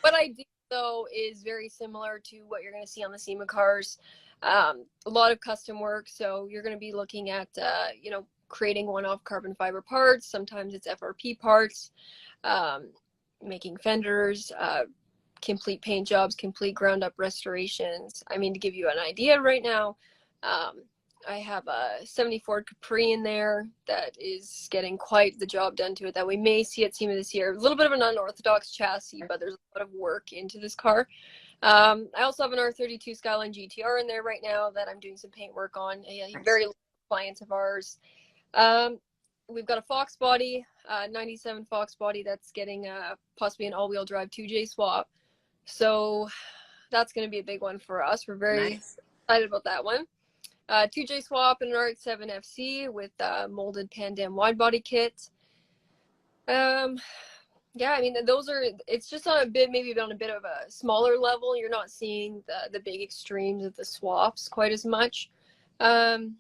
What I do though is very similar to what you're going to see on the SEMA cars. A lot of custom work. So you're going to be looking at, you know, creating one-off carbon fiber parts. Sometimes it's FRP parts, making fenders, complete paint jobs, complete ground up restorations. I mean, to give you an idea right now, I have a 74 Capri in there that is getting quite the job done to it that we may see at SEMA this year. A little bit of an unorthodox chassis, but there's a lot of work into this car. I also have an R32 Skyline GTR in there right now that I'm doing some paint work on. A very loyal client of ours. We've got a Fox body, 97 Fox body that's getting possibly an all-wheel drive 2J swap. So that's going to be a big one for us. We're very excited about that one. 2J swap and an RX-7 FC with molded Pan Am wide body kit. Yeah, I mean, those are, it's just on a bit, maybe on a bit of a smaller level. You're not seeing the big extremes of the swaps quite as much. You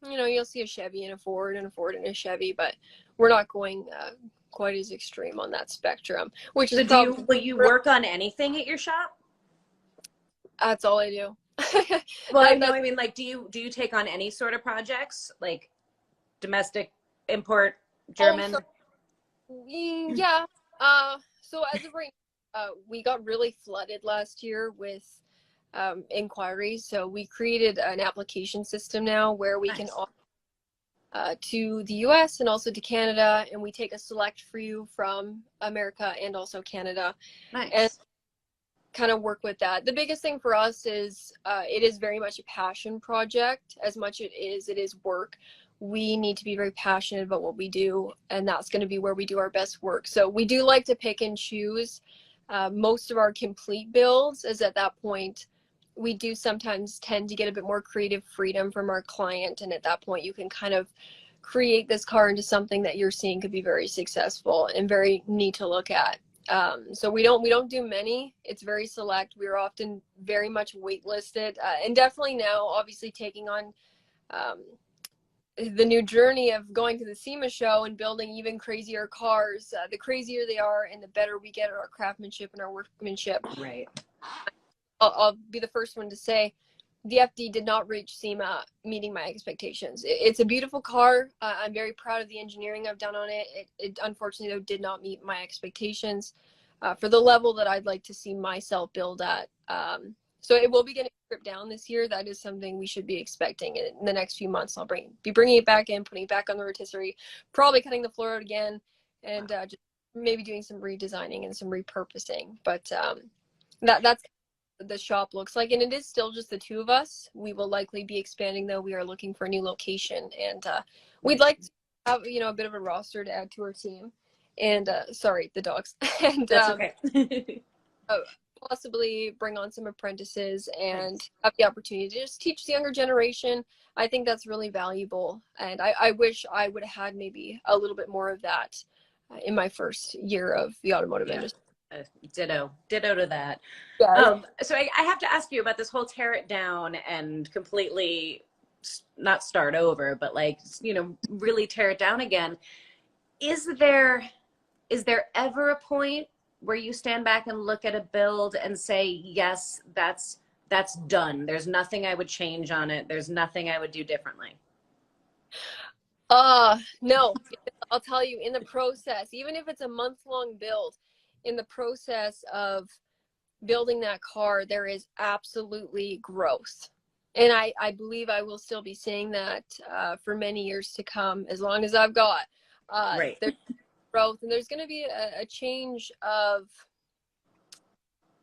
know, you'll see a Chevy and a Ford and a Ford and a Chevy, but we're not going quite as extreme on that spectrum, which is will you work on anything at your shop? That's all I do. Well, I mean, like, do you take on any sort of projects, like domestic, import, German? Yeah. So as of right now, we got really flooded last year with inquiries. So we created an application system now where we can offer to the US and also to Canada, and we take a select few from America and also Canada. And kind of work with that. The biggest thing for us is it is very much a passion project as much as it is work. We need to be very passionate about what we do, and that's going to be where we do our best work. So we do like to pick and choose most of our complete builds, as at that point we do sometimes tend to get a bit more creative freedom from our client, and at that point you can kind of create this car into something that you're seeing could be very successful and very neat to look at. So we don't do many. It's very select. We're often very much waitlisted, and definitely now obviously taking on the new journey of going to the SEMA show and building even crazier cars. The crazier they are and the better we get at our craftsmanship and our workmanship. Right. I'll be the first one to say the FD did not reach SEMA meeting my expectations. It's a beautiful car. I'm very proud of the engineering I've done on it. It unfortunately, though, did not meet my expectations for the level that I'd like to see myself build at. So it will be getting stripped down this year. That is something we should be expecting in the next few months. I'll be bringing it back in, putting it back on the rotisserie, probably cutting the floor out again, and just maybe doing some redesigning and some repurposing. But that's the shop looks like, and it is still just the two of us. We will likely be expanding, though. We are looking for a new location, and we'd like to have a bit of a roster to add to our team. And sorry, the dogs. And That's okay. possibly bring on some apprentices and have the opportunity to just teach the younger generation. I think that's really valuable, and I wish I would have had maybe a little bit more of that in my first year of the automotive industry. Ditto to that. Yeah. So I have to ask you about this whole tear it down and completely not start over, but like, really tear it down again. Is there ever a point where you stand back and look at a build and say, yes, that's done. There's nothing I would change on it. There's nothing I would do differently? No, I'll tell you, in the process, even if it's a month-long build, in the process of building that car, there is absolutely growth. And I believe I will still be seeing that for many years to come, as long as I've got. Right. There's growth, and there's going to be a change of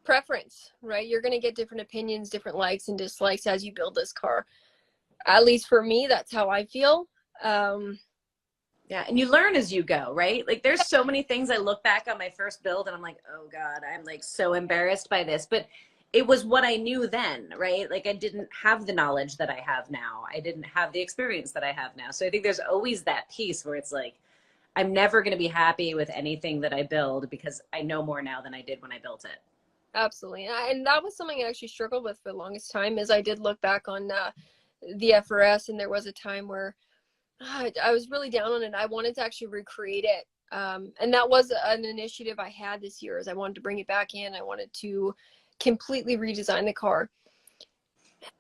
preference, right? You're going to get different opinions, different likes and dislikes as you build this car. At least for me, that's how I feel. Yeah, and you learn as you go, right? Like, there's so many things I look back on my first build and I'm like, oh God, I'm like so embarrassed by this. But it was what I knew then, right? Like, I didn't have the knowledge that I have now. I didn't have the experience that I have now. So I think there's always that piece where it's like, I'm never going to be happy with anything that I build because I know more now than I did when I built it. Absolutely. And that was something I actually struggled with for the longest time, is I did look back on the FRS, and there was a time where I was really down on it. I wanted to actually recreate it. And that was an initiative I had this year, is I wanted to bring it back in. I wanted to completely redesign the car.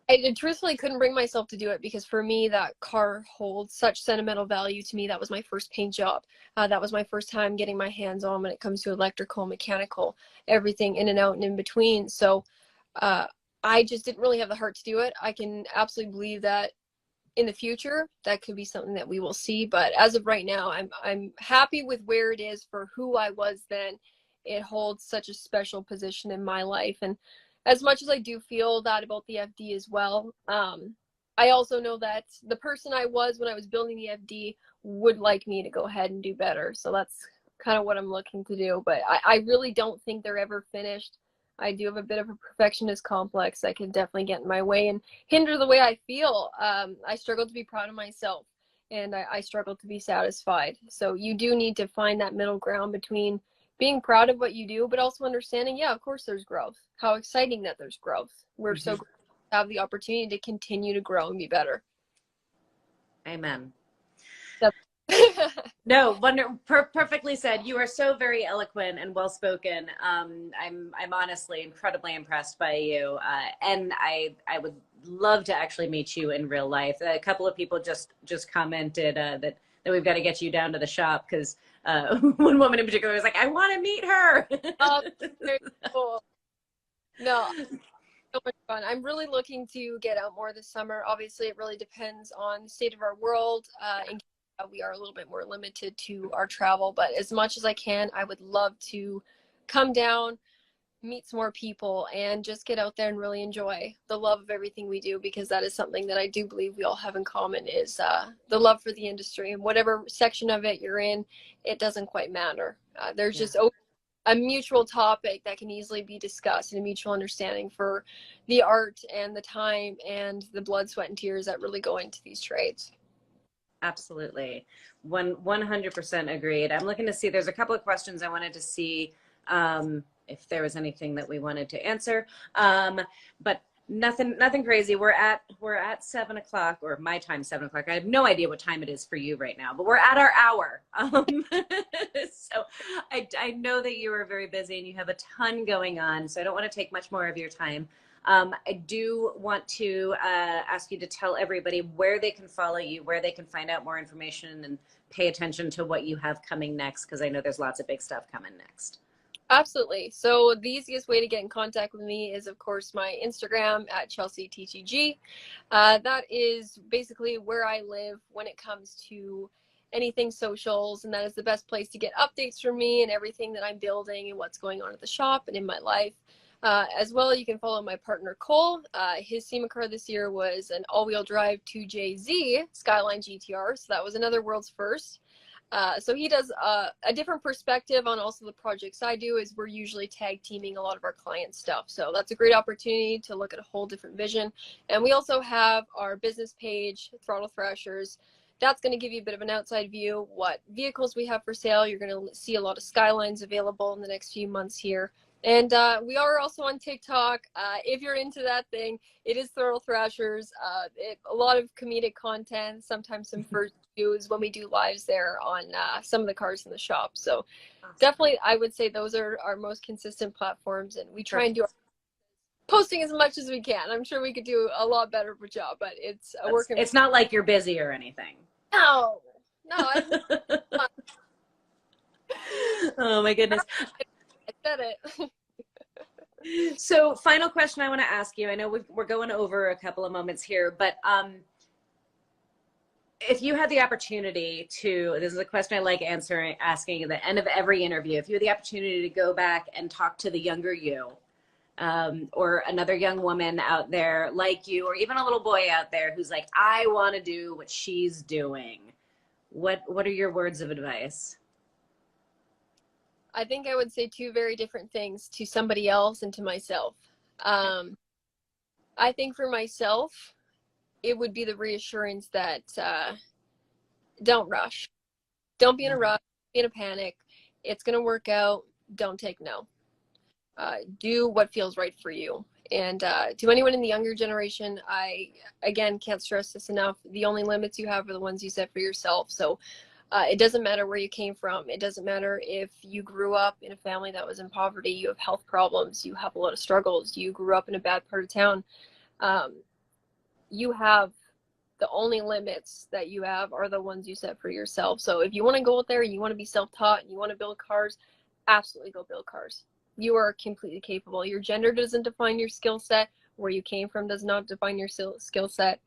I truthfully couldn't bring myself to do it because for me, that car holds such sentimental value to me. That was my first paint job. That was my first time getting my hands on when it comes to electrical, mechanical, everything in and out and in between. So I just didn't really have the heart to do it. I can absolutely believe that in the future, that could be something that we will see. But as of right now, I'm happy with where it is for who I was then. It holds such a special position in my life. And as much as I do feel that about the FD as well, I also know that the person I was when I was building the FD would like me to go ahead and do better. So that's kind of what I'm looking to do. But I really don't think they're ever finished. I do have a bit of a perfectionist complex that can definitely get in my way and hinder the way I feel. I struggle to be proud of myself, and I struggle to be satisfied. So you do need to find that middle ground between being proud of what you do, but also understanding, yeah, of course there's growth. How exciting that there's growth. We're so grateful to have the opportunity to continue to grow and be better. Amen. That's No, perfectly said. You are so very eloquent and well spoken. I'm honestly incredibly impressed by you, and I would love to actually meet you in real life. A couple of people just commented that we've got to get you down to the shop because one woman in particular was like, "I want to meet her." very cool. No, so much fun. I'm really looking to get out more this summer. Obviously, it really depends on the state of our world. In Canada, we are a little bit more limited to our travel, but as much as I can, I would love to come down, meet some more people, and just get out there and really enjoy the love of everything we do, because that is something that I do believe we all have in common, is the love for the industry. And whatever section of it you're in, it doesn't quite matter. There's just a mutual topic that can easily be discussed, and a mutual understanding for the art and the time and the blood, sweat, and tears that really go into these trades. Absolutely. 100% agreed. I'm looking to see, there's a couple of questions I wanted to see if there was anything that we wanted to answer. But Nothing crazy. We're at 7 o'clock, or my time, 7 o'clock. I have no idea what time it is for you right now, but we're at our hour. So I know that you are very busy and you have a ton going on, so I don't want to take much more of your time. I do want to ask you to tell everybody where they can follow you, where they can find out more information and pay attention to what you have coming next, because I know there's lots of big stuff coming next. Absolutely. So the easiest way to get in contact with me is, of course, my Instagram at ChelseaTTG. That is basically where I live when it comes to anything socials, and that is the best place to get updates from me and everything that I'm building and what's going on at the shop and in my life. As well, you can follow my partner Cole. His SEMA car this year was an all-wheel drive 2JZ Skyline GTR, so that was another world's first. So he does a different perspective on also the projects I do, is we're usually tag teaming a lot of our client stuff. So that's a great opportunity to look at a whole different vision. And we also have our business page, Throttle Thrashers. That's going to give you a bit of an outside view, what vehicles we have for sale. You're going to see a lot of Skylines available in the next few months here. And we are also on TikTok. If you're into that thing, it is Throttle Thrashers. A lot of comedic content, sometimes some first views when we do lives there on some of the cars in the shop. So Awesome. Definitely, I would say those are our most consistent platforms, and we try and do posting as much as we can. I'm sure we could do a lot better of a job, but it's a work. It's not like you're busy or anything. No. Oh my goodness. I said it. So final question I want to ask you. I know we're going over a couple of moments here, but if you had the opportunity to, this is a question I like asking at the end of every interview, if you had the opportunity to go back and talk to the younger you, or another young woman out there like you, or even a little boy out there who's like, I want to do what she's doing, what are your words of advice? I think I would say two very different things to somebody else and to myself. I think for myself, it would be the reassurance that don't rush. Don't be in a rush, be in a panic. It's going to work out. Don't take no. Do what feels right for you. And to anyone in the younger generation, I, again, can't stress this enough. The only limits you have are the ones you set for yourself. So it doesn't matter where you came from. It doesn't matter if you grew up in a family that was in poverty, you have health problems, you have a lot of struggles, you grew up in a bad part of town. You have the only limits that you have are the ones you set for yourself. So if you want to go out there and you want to be self-taught and you want to build cars, absolutely go build cars. You are completely capable. Your gender doesn't define your skill set. Where you came from does not define your skill set.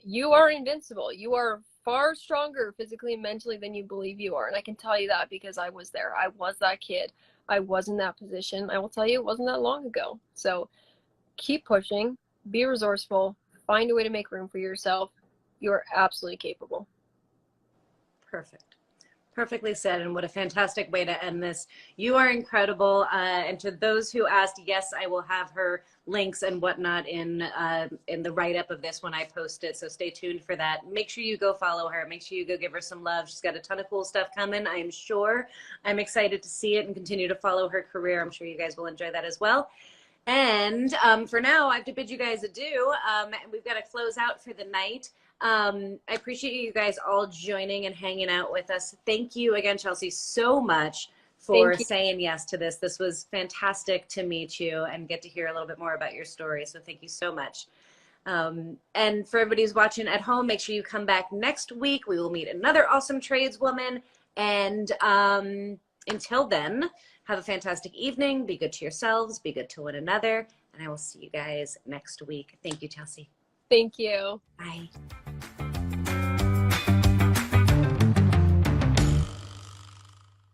You are invincible. You are far stronger physically and mentally than you believe you are. And I can tell you that because I was there. I was that kid. I was in that position. I will tell you, it wasn't that long ago. So keep pushing, be resourceful, find a way to make room for yourself. You're absolutely capable. Perfect. Perfectly said, and what a fantastic way to end this. You are incredible. And to those who asked, yes, I will have her links and whatnot in the write-up of this when I post it. So stay tuned for that. Make sure you go follow her. Make sure you go give her some love. She's got a ton of cool stuff coming, I'm sure. I'm excited to see it and continue to follow her career. I'm sure you guys will enjoy that as well. And for now, I have to bid you guys adieu. We've got to close out for the night. I appreciate you guys all joining and hanging out with us. Thank you again, Chelsea, so much for saying yes to this. This was fantastic to meet you and get to hear a little bit more about your story. So thank you so much. And for everybody who's watching at home, make sure you come back next week. We will meet another awesome tradeswoman. And until then, have a fantastic evening. Be good to yourselves. Be good to one another. And I will see you guys next week. Thank you, Chelsea. Thank you. Bye.